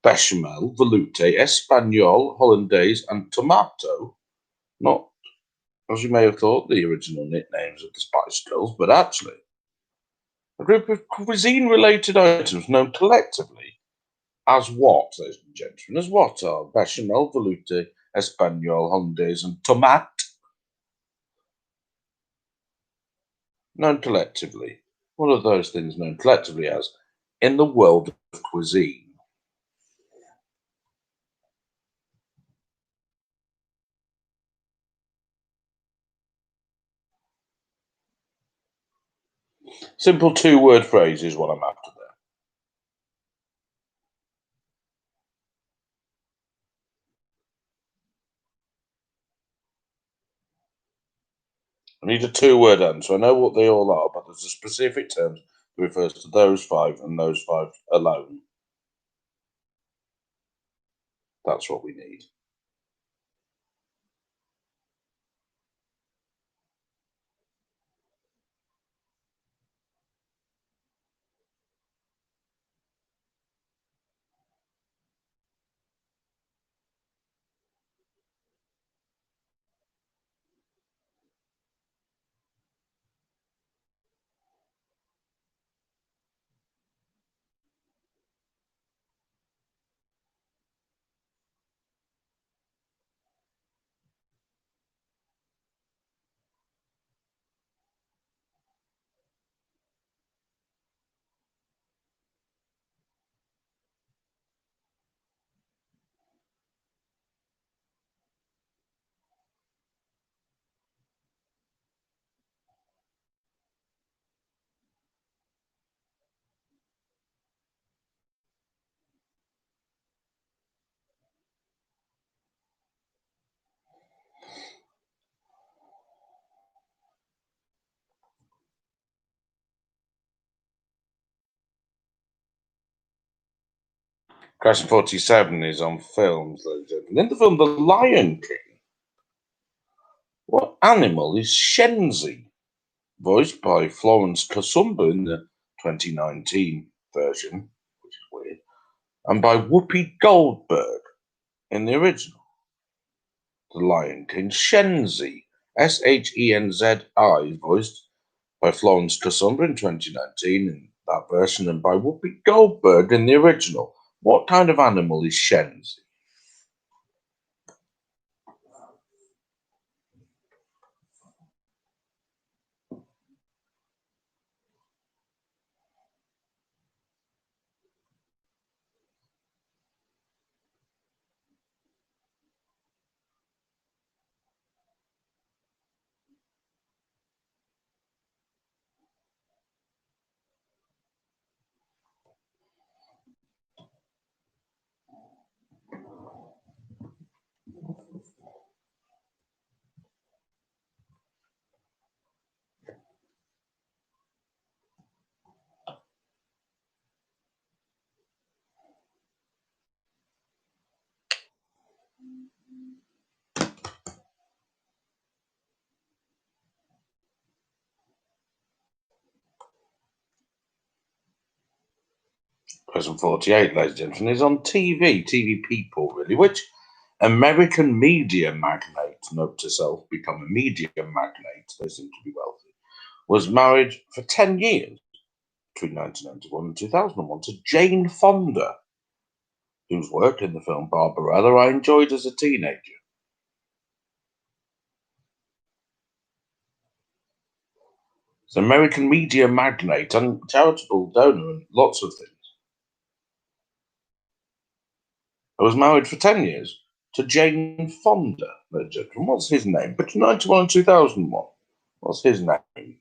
Bechamel, velouté, Espanol, Hollandaise, and tomato. Not, as you may have thought, the original nicknames of the Spice Girls, but actually a group of cuisine-related items known collectively as what, ladies and gentlemen? As what are Bechamel, velouté, Espanol, Hollandaise, and tomate? Known collectively. What are those things known collectively as in the world of cuisine? Simple 2-word phrase is what I'm after there. I need a two-word answer. I know what they all are, but there's a specific term that refers to those five and those five alone. That's what we need. Question 47 is on films, ladies and gentlemen. In the film The Lion King, what animal is Shenzi? Voiced by Florence Kasumba in the 2019 version, which is weird, and by Whoopi Goldberg in the original. The Lion King, Shenzi, Shenzi, is voiced by Florence Kasumba in 2019 in that version, and by Whoopi Goldberg in the original. What kind of animal is Shenzi? Question 48, ladies and gentlemen, is on TV people, really. Which American media magnate, note to self, become a media magnate, they seem to be wealthy, was married for 10 years between 1991 and 2001 to Jane Fonda, whose work in the film Barbarella I enjoyed as a teenager. It's an American media magnate and charitable donor and lots of things. I was married for 10 years to Jane Fonda, ladies and gentlemen. What's his name? Between 1991 and 2001. What's his name?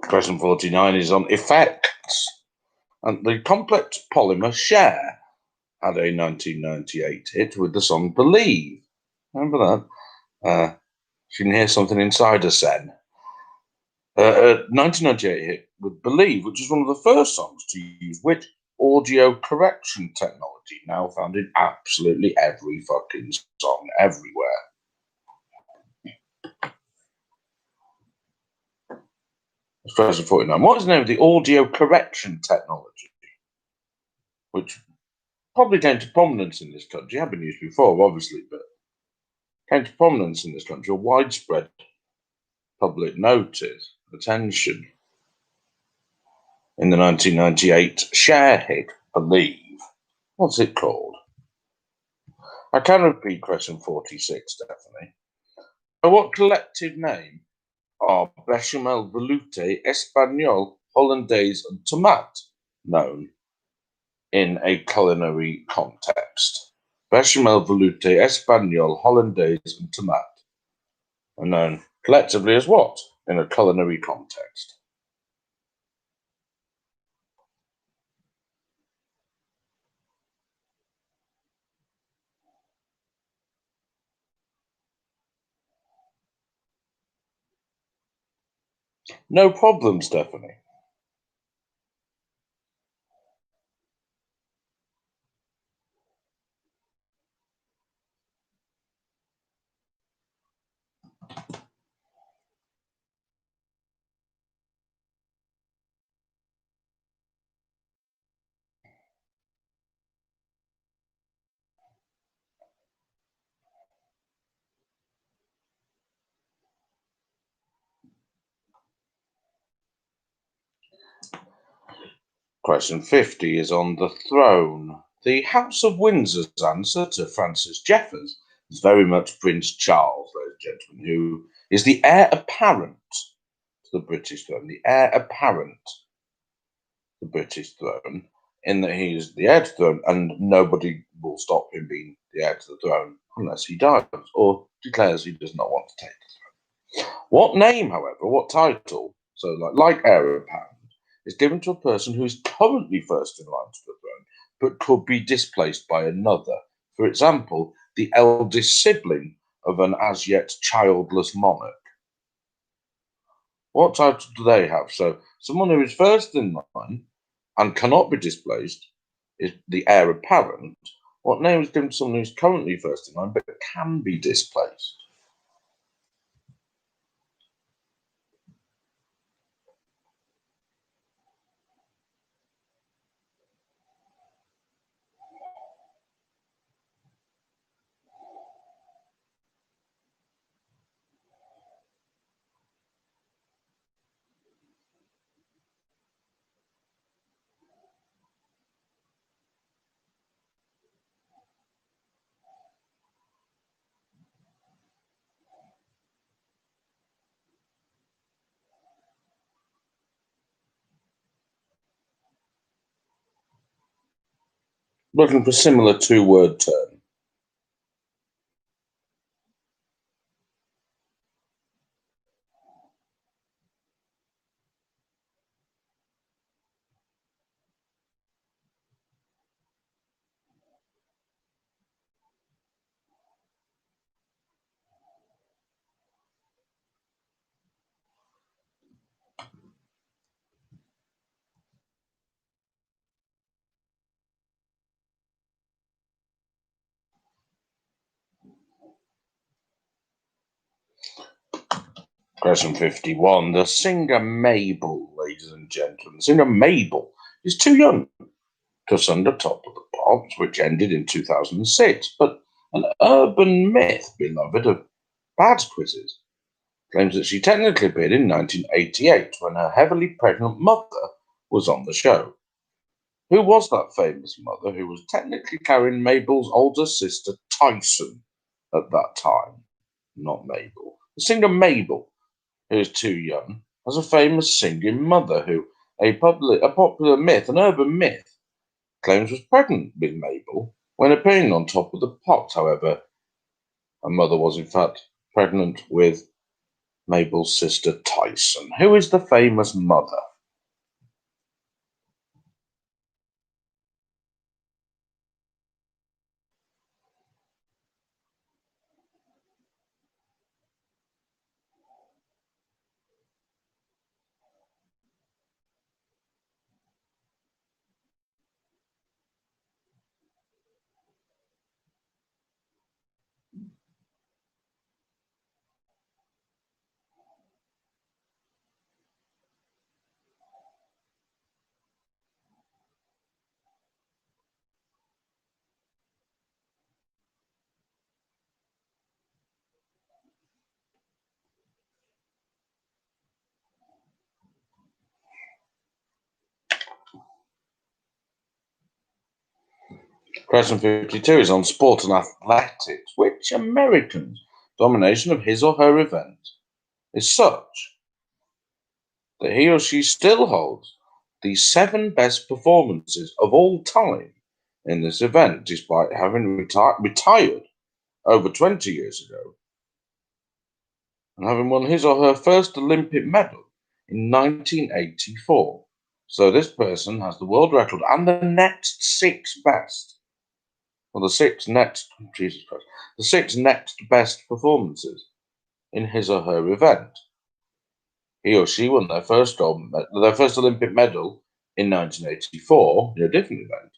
Question 49 is on effects. And the complex polymer Cher had a 1998 hit with the song Believe. Remember that? She can hear something inside her, Sen. 1998 hit with Believe, which is one of the first songs to use which audio correction technology, now found in absolutely every fucking song everywhere. It's version 49. What is the name of the audio correction technology? Which probably came to prominence in this country. It had been used before, obviously, but came to prominence in this country, a widespread public notice, attention. In the 1998 share hit, Believe. What's it called? I can repeat question 46, Stephanie. By what collective name are Bechamel, Veloute, Espagnole, Hollandaise, and Tomate known in a culinary context? Bechamel, Veloute, Espagnole, Hollandaise, and Tomate are known collectively as what in a culinary context? No problem, Stephanie. Question 50 is on the throne. The House of Windsor's answer to Francis Jeffers is very much Prince Charles, ladies and gentlemen, who is the heir apparent to the British throne. The heir apparent to the British throne, in that he is the heir to the throne, and nobody will stop him being the heir to the throne unless he dies or declares he does not want to take the throne. What name, however, what title, so like heir apparent, is given to a person who is currently first in line to the throne, but could be displaced by another. For example, the eldest sibling of an as yet childless monarch. What title do they have? So, someone who is first in line and cannot be displaced is the heir apparent. What name is given to someone who's currently first in line but can be displaced? Looking for similar two-word term. Question 51. The singer Mabel, ladies and gentlemen. The singer Mabel is too young to sing the Top of the Pops, which ended in 2006. But an urban myth, beloved of bad quizzes, claims that she technically appeared in 1988 when her heavily pregnant mother was on the show. Who was that famous mother who was technically carrying Mabel's older sister Tyson at that time? Not Mabel. The singer Mabel, who is too young, has a famous singing mother who a popular myth, an urban myth, claims was pregnant with Mabel when appearing on Top of the Pops. However, her mother was in fact pregnant with Mabel's sister Tyson. Who is the famous mother? Question 52 is on sport and athletics. Which American's domination of his or her event is such that he or she still holds the 7 best performances of all time in this event, despite having retired over 20 years ago and having won his or her first Olympic medal in 1984. So this person has the world record and the next 6 best, or the 6 next, Jesus Christ, the 6 next best performances in his or her event. He or she won their first Olympic medal in 1984 in a different event.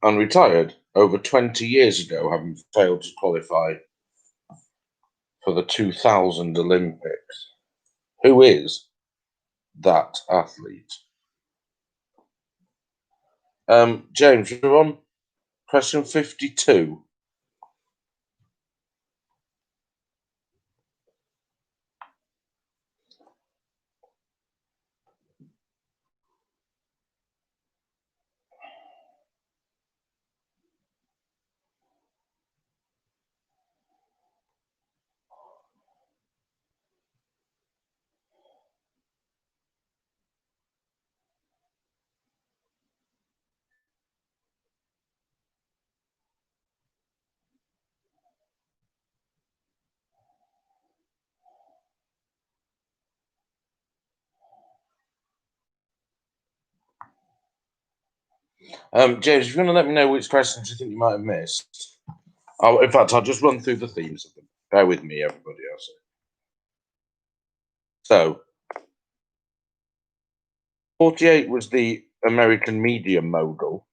And retired over 20 years ago, having failed to qualify for the 2000 Olympics. Who is that athlete? James, we're on question 52. James, if you want to let me know which questions you think you might have missed. In fact, I'll just run through the themes of them. Bear with me, everybody else. So, 48 was the American media mogul.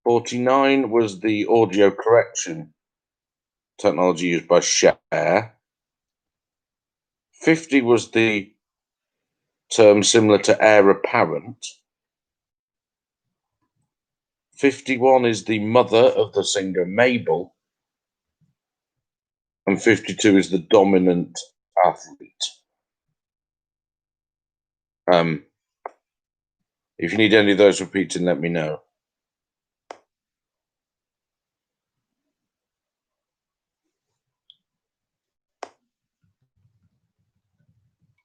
49 was the audio correction technology used by Cher. 50 was the term similar to heir apparent. 51 is the mother of the singer Mabel. And 52 is the dominant athlete. If you need any of those repeating, let me know.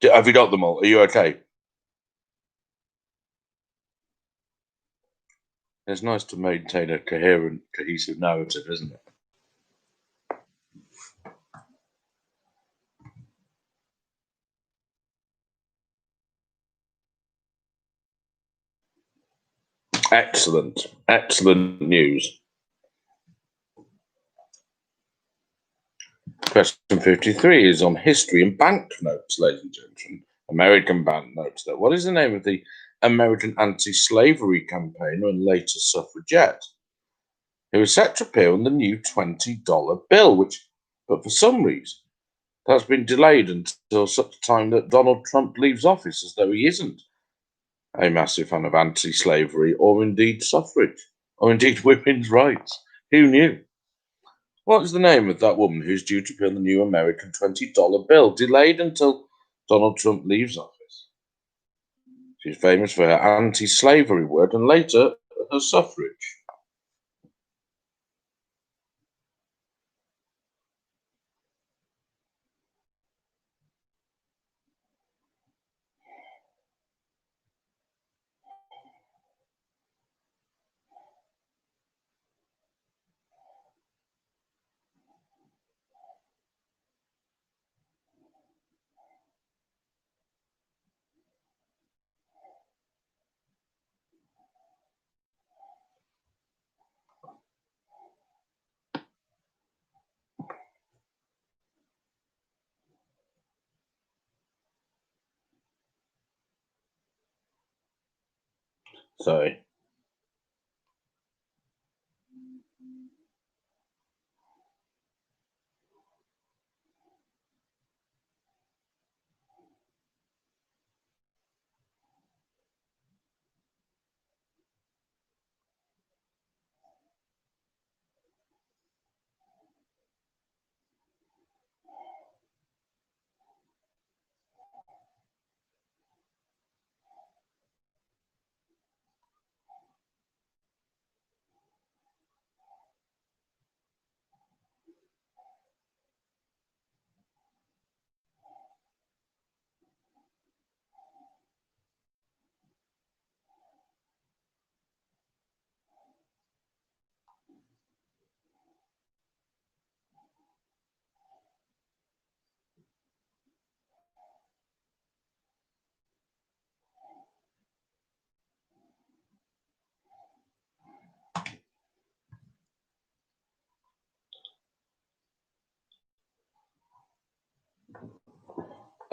Have you got them all? Are you okay? It's nice to maintain a coherent, cohesive narrative, isn't it? Excellent. Excellent news. Question 53 is on history and banknotes, ladies and gentlemen. American banknotes, though. What is the name of the American anti-slavery campaigner and later suffragette who is set to appear on the new $20 bill, but for some reason, that's been delayed until such time that Donald Trump leaves office, as though he isn't a massive fan of anti-slavery or indeed suffrage, or indeed women's rights. Who knew? What is the name of that woman who's due to appear on the new American $20 bill, delayed until Donald Trump leaves office? She's famous for her anti-slavery word and later her suffrage. Sorry.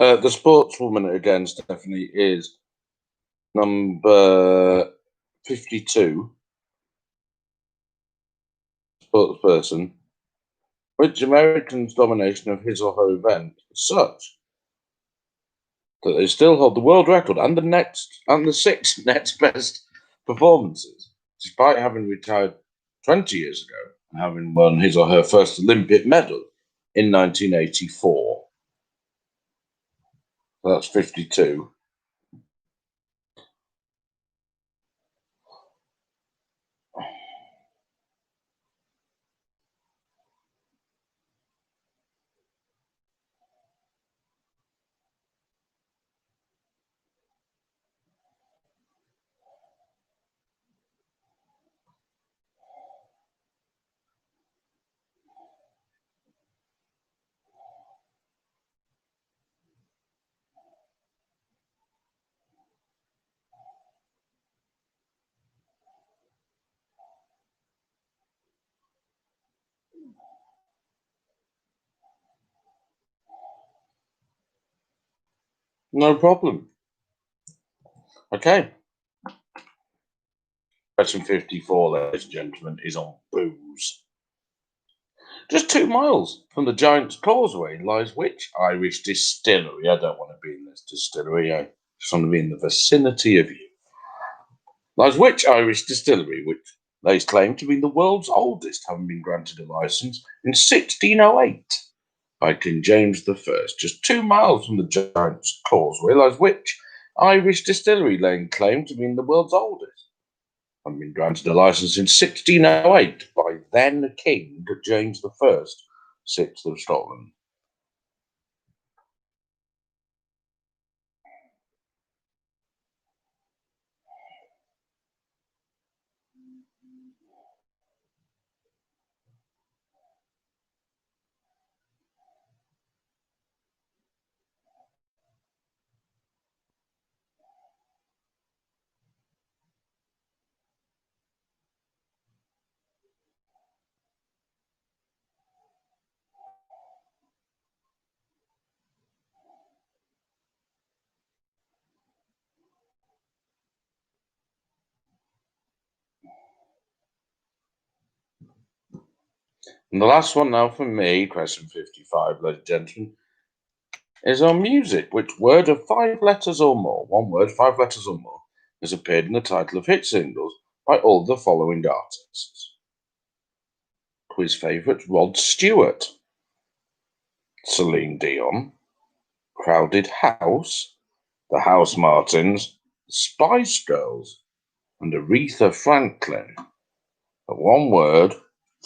The sportswoman again, Stephanie, is number 52, sportsperson, which Americans' domination of his or her event is such that they still hold the world record and the sixth next best performances, despite having retired 20 years ago and having won his or her first Olympic medal in 1984. So that's 52. No problem. Okay. Question 54, ladies and gentlemen, is on booze. Just 2 miles from the Giant's Causeway lies which Irish distillery? I don't want to be in this distillery. I just want to be in the vicinity of you. Lies which Irish distillery, which lays claim to be the world's oldest, having been granted a license in 1608 by King James I. Just 2 miles from the Giant's Causeway lies which Irish distillery, laying claim to being the world's oldest, having been granted a license in 1608 by then King James I, 6th of Scotland. And the last one now for me, question 55, ladies and gentlemen, is on music. Which word of 5 letters or more, one word, 5 letters or more, has appeared in the title of hit singles by all the following artists? Quiz favourite Rod Stewart, Celine Dion, Crowded House, the House Martins, the Spice Girls, and Aretha Franklin. One word,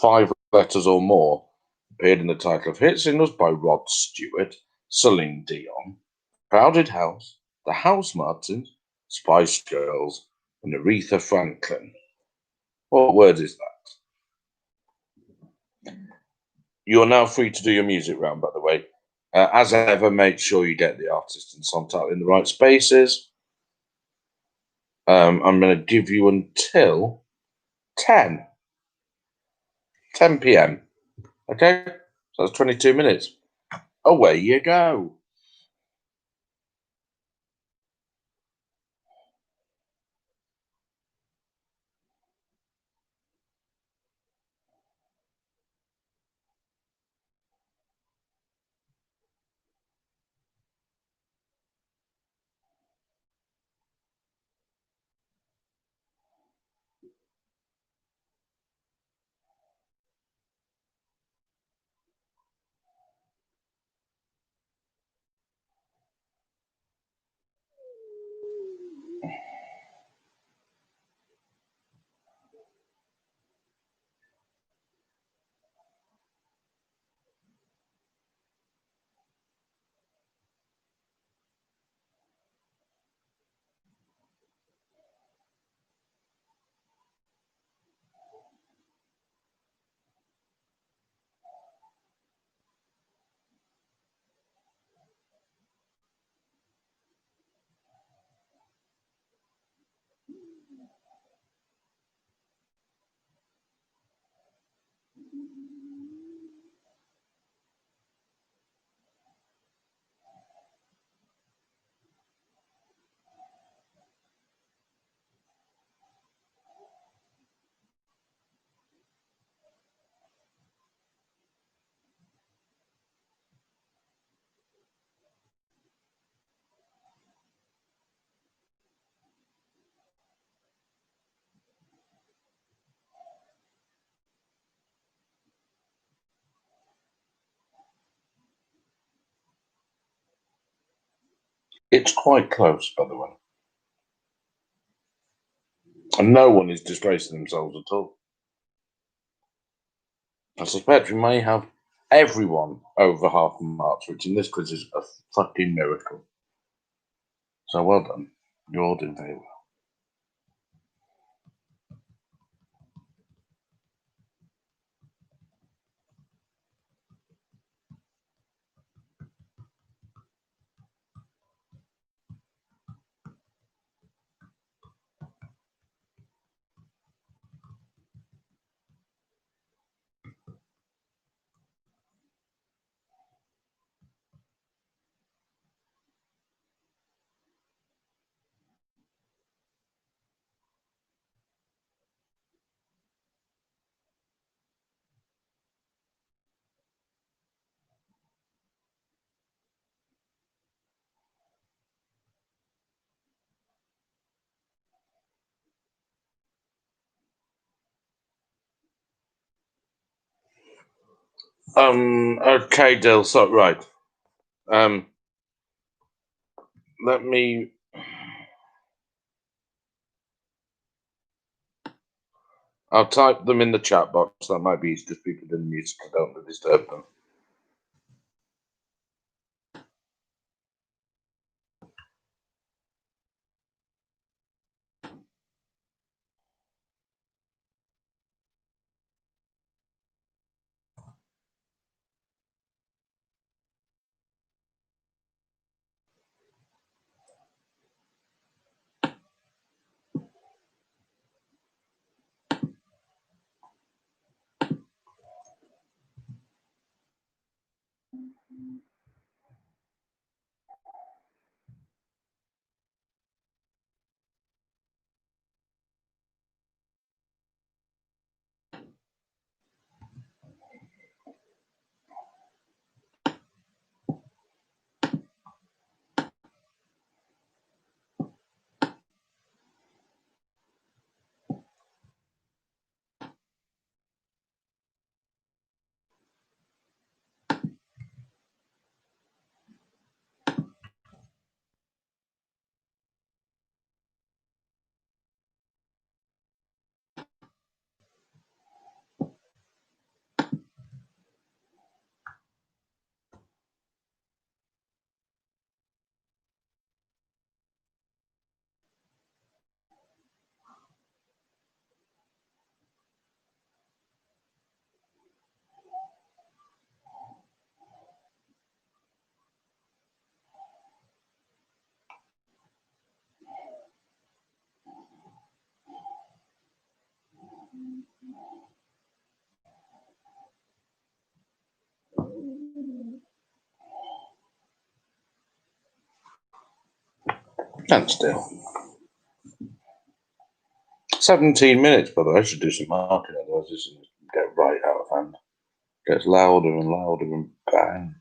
5 letters or more, appeared in the title of hit singles by Rod Stewart, Celine Dion, Crowded House, the House Martins, Spice Girls, and Aretha Franklin. What word is that? You're now free to do your music round, by the way. As ever, make sure you get the artist and song title in the right spaces. I'm going to give you until 10 p.m. Okay? So that's 22 minutes. Away you go. It's quite close, by the way. And no one is disgracing themselves at all. I suspect we may have everyone over half marks, which in this quiz is a fucking miracle. So well done. You're all doing very well. Okay, Dill. So right. Let me. I'll type them in the chat box. That might be easy because people didn't music. I don't want to disturb them. And still. 17 minutes, by the way. I should do some marking, otherwise this is going to get right out of hand. Gets louder and louder and bang.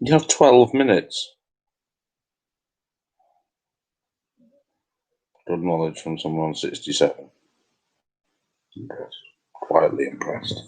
You have 12 minutes. Good knowledge from someone on 67. Impressed. Quietly impressed.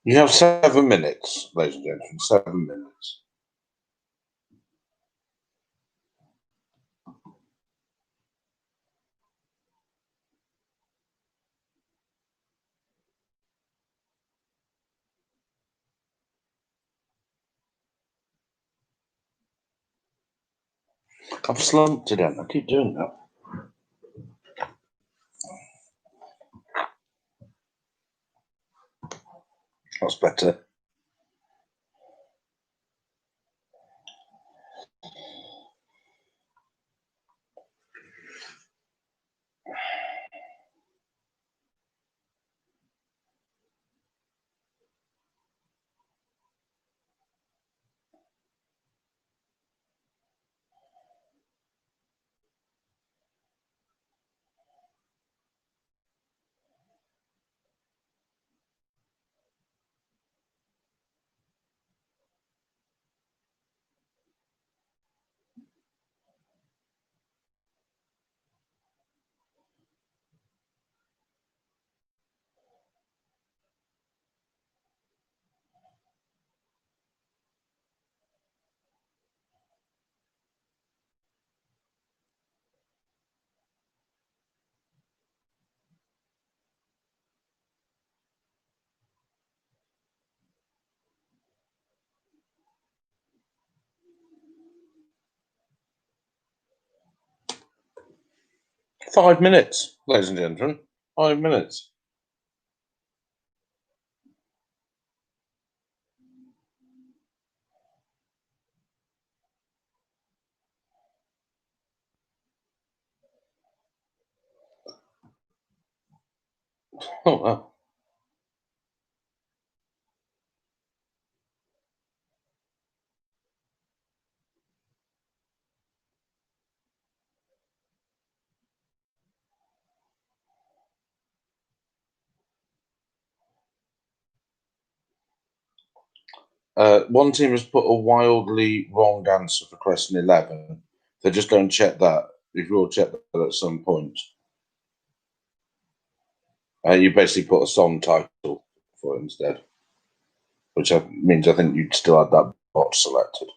You have 7 minutes, ladies and gentlemen. 7 minutes. I've slumped again. I keep doing that. That's better. Five minutes, ladies and gentlemen. 5 minutes. Oh, wow. One team has put a wildly wrong answer for question 11. So just go and check that. If you'll check that at some point. You basically put a song title for it instead, which means I think you'd still have that bot selected.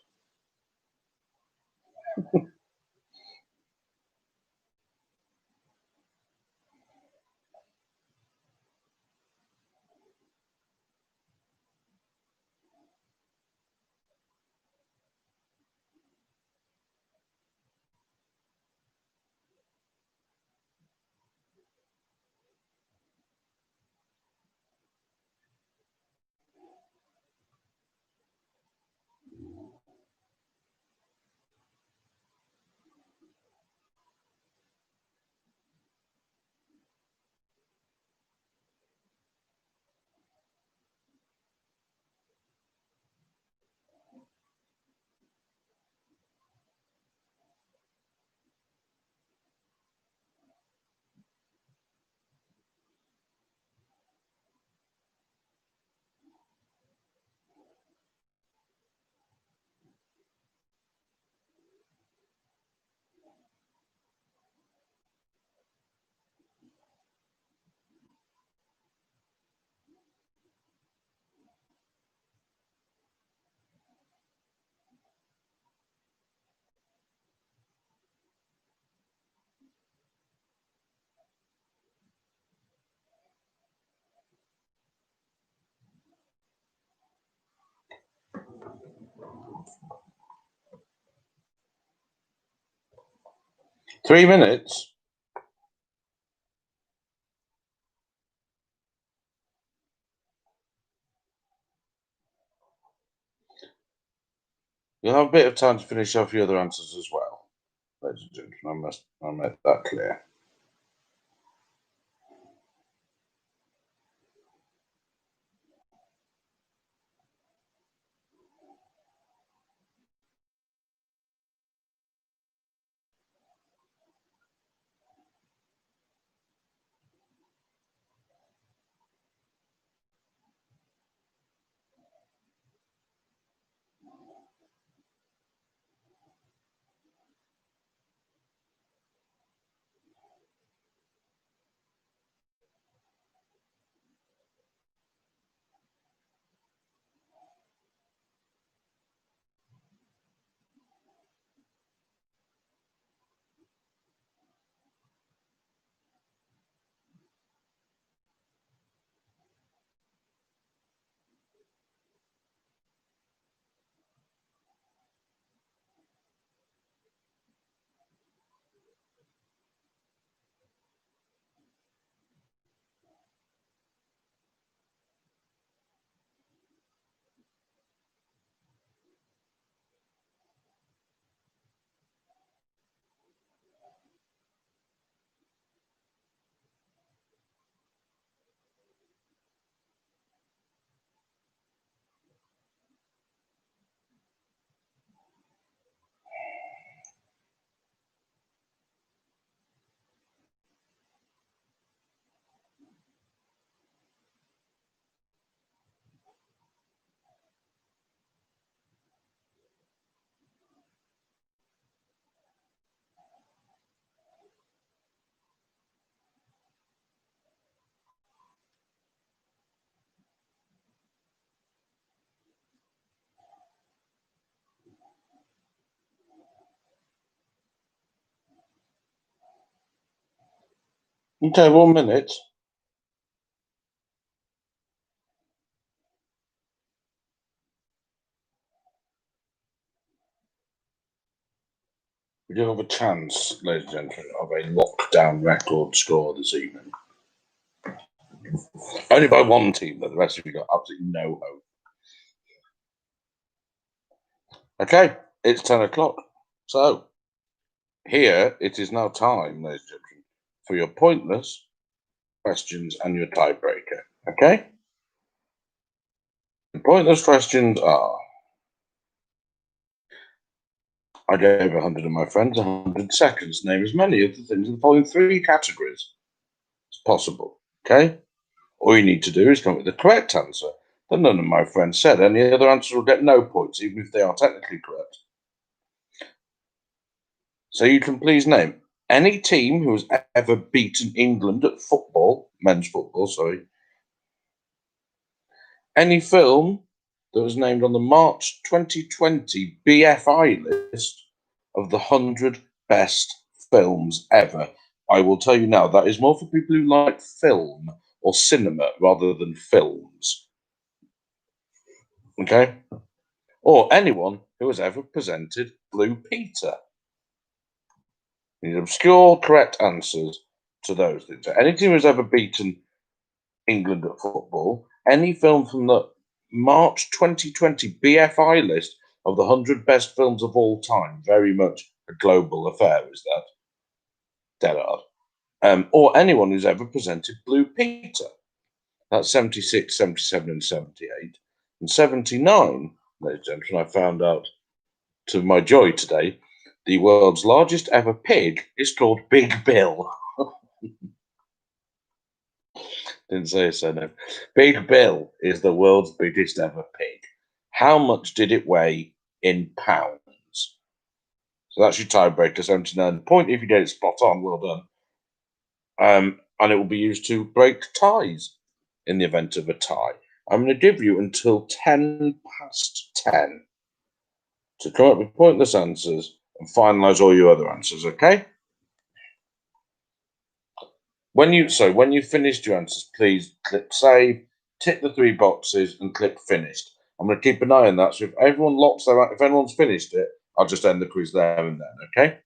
Three minutes. You'll have a bit of time to finish off your other answers as well, ladies and gentlemen. I make that clear. Okay, 1 minute. We do have a chance, ladies and gentlemen, of a lockdown record score this evening. Only by one team, though. The rest of you got absolutely no hope. Okay, it's 10 o'clock. So, here it is now time, ladies and gentlemen, for your pointless questions and your tiebreaker. Okay? The pointless questions are: I gave 100 of my friends 100 seconds to name as many of the things in the following three categories as possible. Okay? All you need to do is come up with the correct answer that none of my friends said. Any other answers will get no points, even if they are technically correct. So you can please name any team who has ever beaten England at football, men's football, sorry. Any film that was named on the March 2020 BFI list of the 100 best films ever. I will tell you now, that is more for people who like film or cinema rather than films. Okay? Or anyone who has ever presented Blue Peter. You need obscure correct answers to those things. So any team who's ever beaten England at football, any film from the March 2020 BFI list of the 100 best films of all time, very much a global affair, is that? Dead hard. Or anyone who's ever presented Blue Peter. That's 76, 77, and 78. And 79, ladies and gentlemen, I found out to my joy today, the world's largest ever pig is called Big Bill. Didn't say so, no. Big Bill is the world's biggest ever pig. How much did it weigh in pounds? So that's your tiebreaker, 79 point. If you get it spot on, well done. And it will be used to break ties in the event of a tie. I'm going to give you until 10 past 10 to come up with pointless answers and finalise all your other answers, okay? When you've finished your answers, please click save, tick the three boxes, and click finished. I'm going to keep an eye on that. So if everyone if anyone's finished it, I'll just end the quiz there and then. Okay.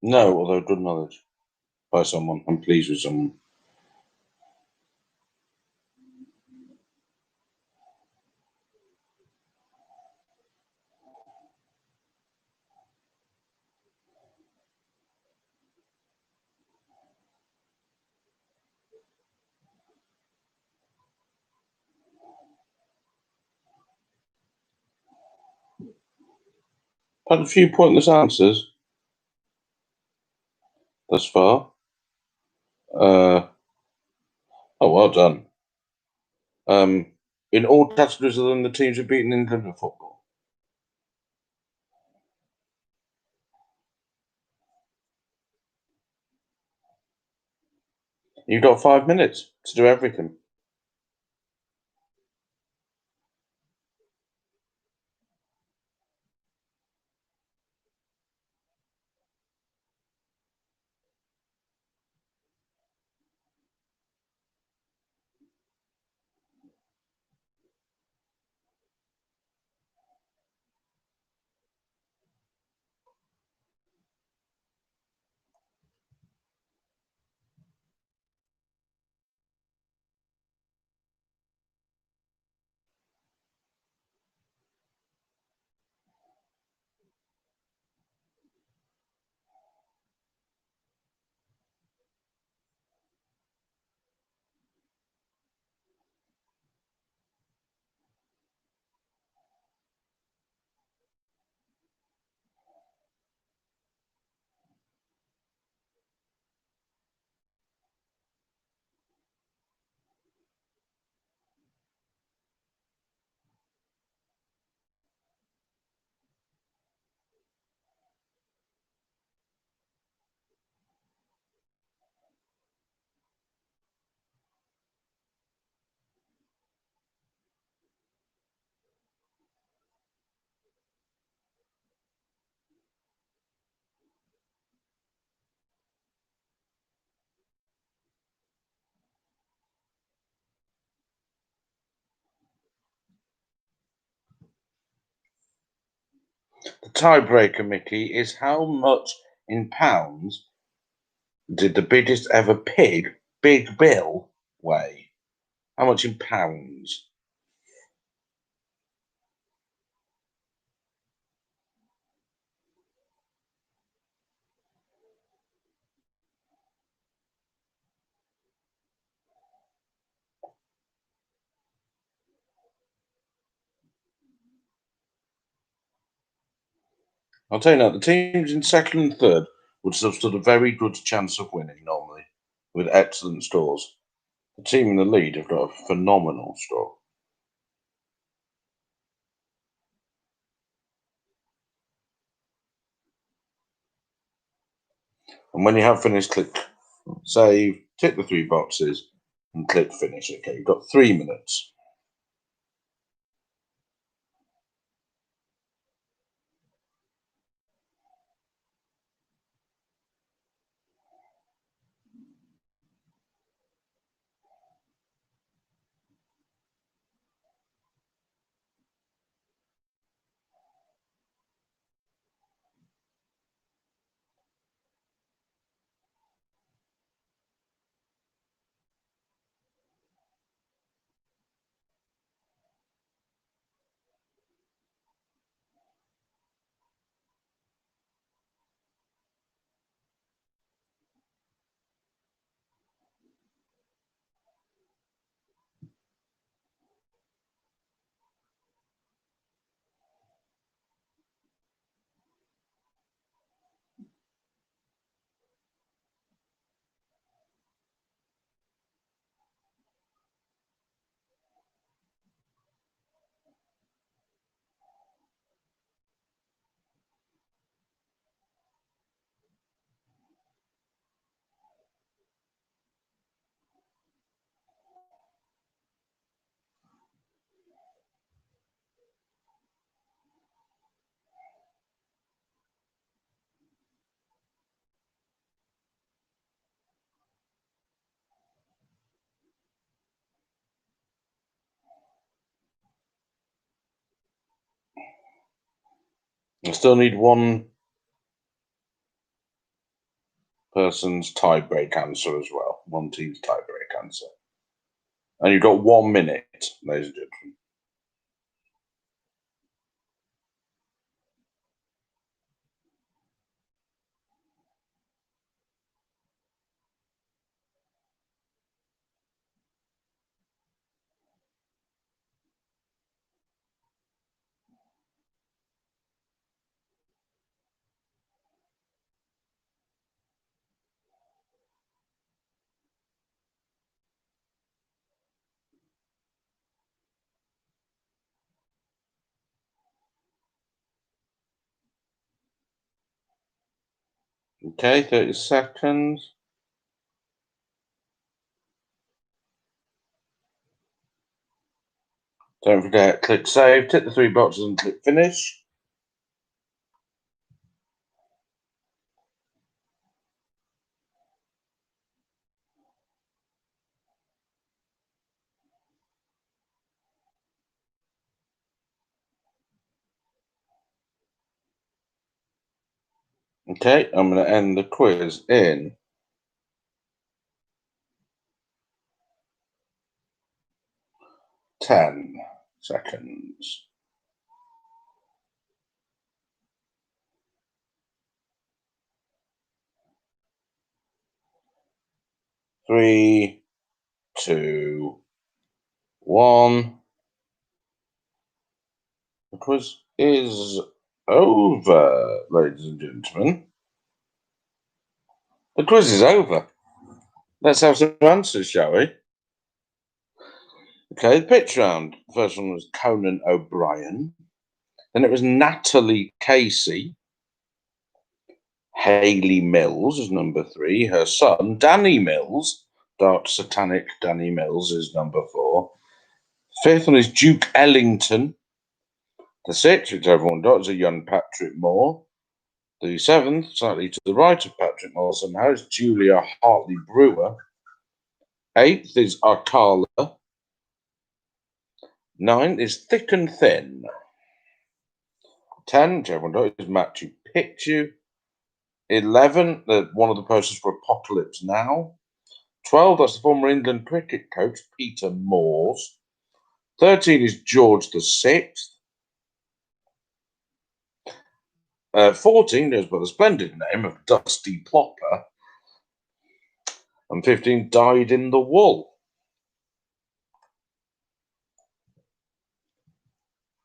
No, although good knowledge by someone. I'm pleased with someone. Had a few pointless answers thus far. Oh, well done. In all categories other than the teams who've beaten England in football. You've got 5 minutes to do everything. The tiebreaker, Mickey, is how much in pounds did the biggest ever pig, Big Bill, weigh? How much in pounds? I'll tell you now, the teams in second and third would have stood a very good chance of winning normally, with excellent scores. The team in the lead have got a phenomenal score. And when you have finished, click save, tick the 3 boxes, and click finish. Okay, you've got 3 minutes. I still need one person's tiebreak answer as well. One team's tiebreak answer. And you've got 1 minute, ladies and gentlemen. Okay, 30 seconds. Don't forget, click save, tick the 3 boxes and click finish. Okay, I'm going to end the quiz in 10 seconds. 3, 2, 1. The quiz is over, ladies and gentlemen. The quiz is over. Let's have some answers, shall we? Okay, the pitch round. The first one was Conan O'Brien. Then it was Natalie Casey. Hayley Mills is number 3. Her son, Danny Mills, dark satanic Danny Mills, is number 4. Fifth one is Duke Ellington. The 6th, which everyone got, is a young Patrick Moore. The 7th, slightly to the right of Patrick Moore somehow, is Julia Hartley Brewer. 8th is Arcala. 9th is Thick and Thin. 10, which everyone got, is Machu Picchu. 11, one of the posters for Apocalypse Now. 12, that's the former England cricket coach, Peter Moores. 13 is George VI. 14 goes by the splendid name of Dusty Plopper. And 15, Died in the Wool.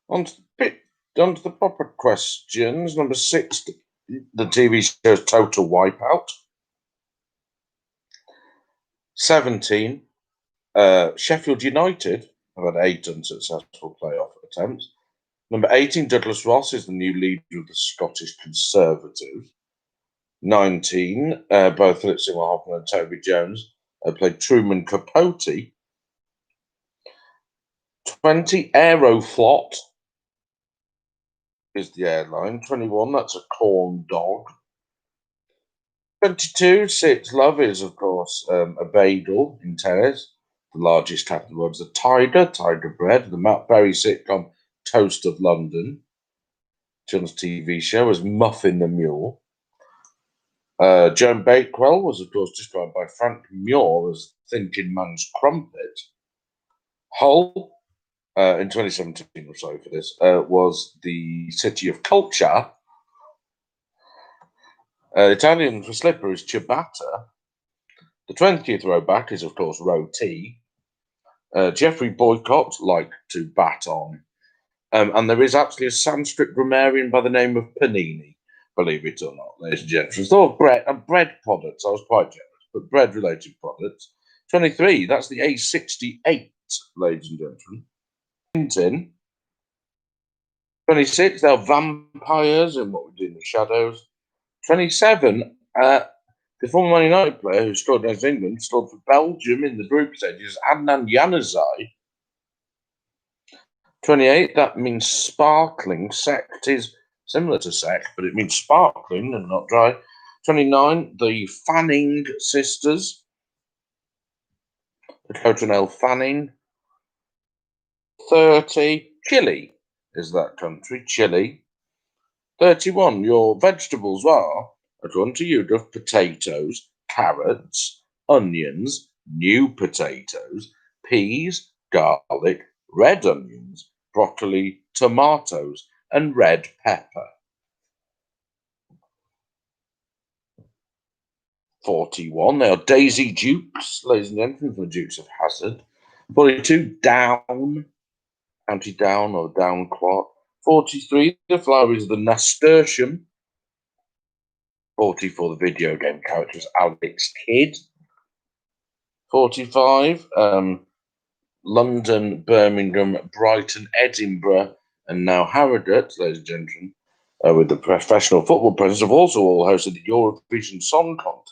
On to the proper questions. Number 6, the TV show's Total Wipeout. 17, Sheffield United have had 8 unsuccessful playoff attempts. Number 18, Douglas Ross is the new leader of the Scottish Conservatives. 19, both Philip Seymour Hoffman and Toby Jones played Truman Capote. 20, Aeroflot is the airline. 21, that's a corn dog. 22, Six Love is, of course, a bagel in tennis. The largest cat in the world is a tiger bread. The Matt Berry sitcom Toast of London. John's TV show as Muffin the Mule. Joan Bakewell was, of course, described by Frank Muir as Thinking Man's Crumpet. Hull, in 2017, I'm sorry for this, was the city of culture. Italian for slipper is ciabatta. The 20th row back is, of course, roti. Geoffrey Boycott liked to bat on. And there is actually a Sanskrit grammarian by the name of Panini, believe it or not, ladies and gentlemen. It's all bread products. I was quite generous, but bread-related products. 23, that's the A68, ladies and gentlemen. 19. 26, they're vampires in What We Do in the Shadows. 27, the former Man United player who scored against England scored for Belgium in the group stages, Adnan Januzaj. 28, that means sparkling. Sect is similar to sect, but it means sparkling and not dry. 29, the Fanning sisters. The Cotonelle Fanning. 30, Chile is that country, Chile. 31, your vegetables are, according to you, of potatoes, carrots, onions, new potatoes, peas, garlic, red onions, broccoli, tomatoes, and red pepper. 41, they are Daisy Dukes, ladies and gentlemen, from the Dukes of Hazzard. 42, Down, County Down or Downquart. 43, the flower is the nasturtium. 44, the video game character is Alex Kidd. 45, London, Birmingham, Brighton, Edinburgh, and now Harrogate, ladies and gentlemen, with the professional football presidents, have also all hosted the Eurovision Song Contest.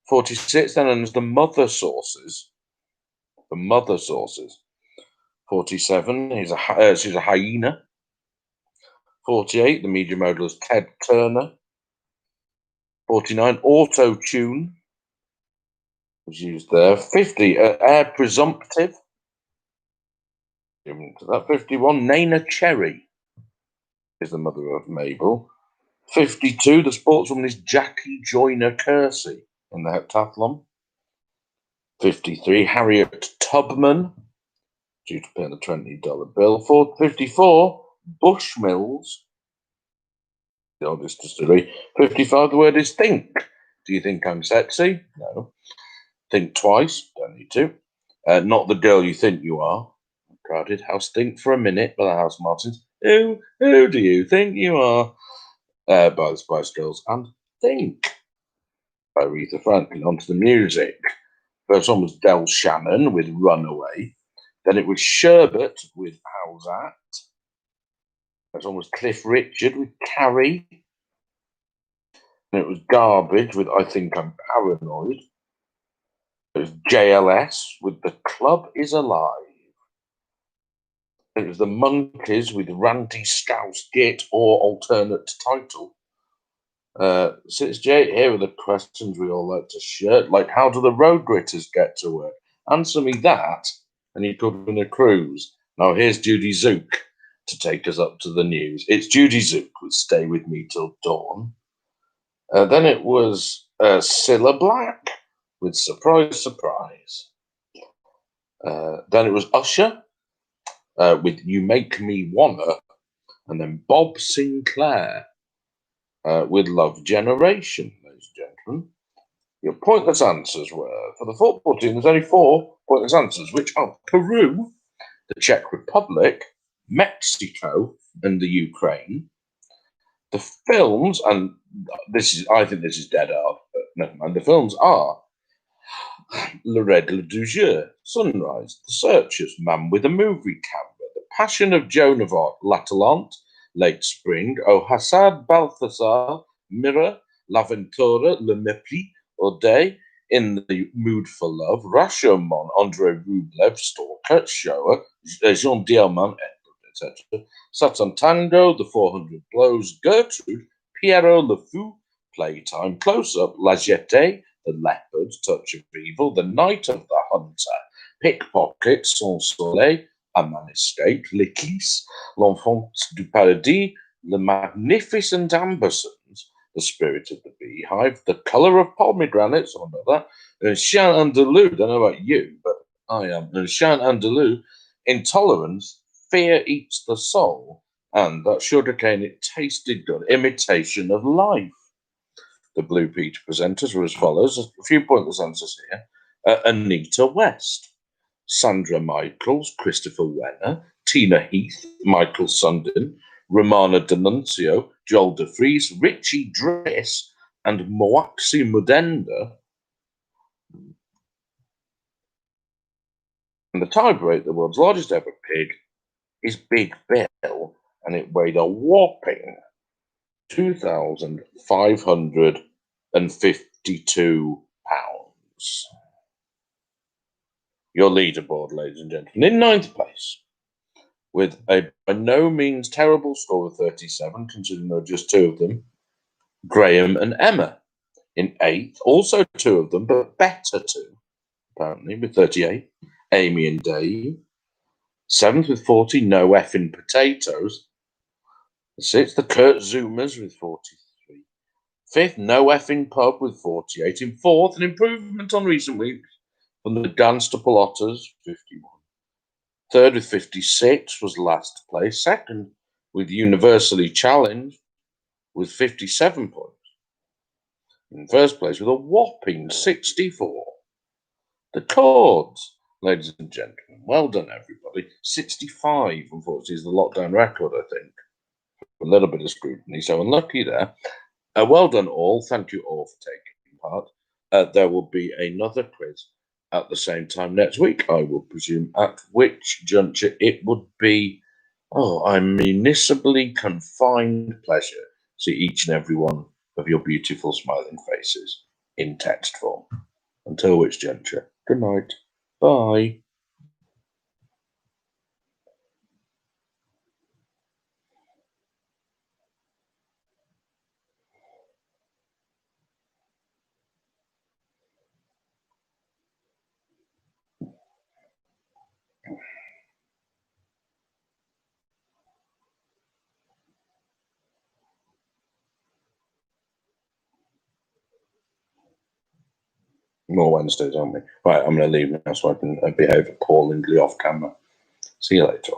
46, then, and as the mother sources. The mother sources. 47, she's a hyena. 48, the media model is Ted Turner. 49, auto-tune was used there. 50, air presumptive. Given to that. 51, Nana Cherry is the mother of Mabel. 52, the sportswoman is Jackie Joyner-Kersey in the heptathlon. 53, Harriet Tubman, due to pay the $20 bill. 54, Bushmills, the oldest distillery. 55, the word is think. Do you think I'm sexy? No. Think twice. Don't need to. Not the girl you think you are. Crowded House Think for a Minute by the House Martins. Who do you think you are? By the Spice Girls. And Think by Aretha Franklin. Onto the music. First one was Del Shannon with Runaway. Then it was Sherbet with How's That? First one was Cliff Richard with Carrie. And it was Garbage with I Think I'm Paranoid. It was JLS with The Club Is Alive. It was the Monkeys with Randy Strauss Git or alternate title. 68, here are the questions we all like to share. Like, how do the road gritters get to work? Answer me that, and you could win a cruise. Now, here's Judy Zook to take us up to the news. It's Judy Zook with Stay With Me Till Dawn. Then it was Cilla Black with Surprise, Surprise. Then it was Usher with You Make Me Wanna. And then Bob Sinclair with Love Generation, ladies and gentlemen. Your pointless answers were, for the football team, there's only 4 pointless answers, which are Peru, the Czech Republic, Mexico, and the Ukraine. The films, and I think this is dead hard, but never mind. The films are Le Règle du Jour, Sunrise, The Searchers, Man with a Movie Camera, The Passion of Joan of Arc, L'Atalante, Late Spring, O Hassad Balthasar, Mirror, L'Avventura, Le Mépris, O'Day, In the Mood for Love, Rashomon, Andrei Rublev, Stalker, Shower, Jean Dielman, etc. Satan Tango, The 400 Blows, Gertrude, Piero Le Fou, Playtime, Close Up, La Jetée, The Leopard, Touch of Evil, The Night of the Hunter, Pickpocket, Sans Soleil, A Man Escaped, L'Éclisse, L'Enfant du Paradis, The Magnificent Ambersons, The Spirit of the Beehive, The Colour of Pomegranates, I know that, Chien Andalou, don't know about you, but I am, Chien Andalou, Intolerance, Fear Eats the Soul, and That Sugarcane It Tasted Good, Imitation of Life. The Blue Peach presenters were as follows. A few pointless answers here. Anita West, Sandra Michaels, Christopher Wenner, Tina Heath, Michael Sundin, Romana D'Annunzio, Joel DeFries, Richie Driss, and Moaxi Mudenda. And the tiebreaker, the world's largest ever pig, is Big Bill, and it weighed a whopping 2,552 pounds. Your leaderboard, ladies and gentlemen, in 9th place, with a by no means terrible score of 37, considering there are just 2 of them, Graham and Emma. In 8th, also 2 of them, but better 2, apparently, with 38, Amy and Dave. 7th with 40, No Effing Potatoes. 6th, the Kurt Zoomers with 43. 5th, No Effing Pub with 48. In 4th, an improvement on recent weeks from the Dance to Pelotas, 51. 3rd with 56 was last place. 2nd with Universally Challenged with 57 points. In 1st place with a whopping 64. The Chords, ladies and gentlemen. Well done, everybody. 65, unfortunately, is the lockdown record, I think. A little bit of scrutiny, so unlucky there. Well done, all. Thank you all for taking part. There will be another quiz at the same time next week, I will presume, at which juncture it would be Oh, I municipally confined pleasure. See each and every one of your beautiful smiling faces in text form. Until which juncture, good night. Bye. More Wednesdays, aren't we? Right, I'm going to leave now so I can behave appallingly off camera. See you later.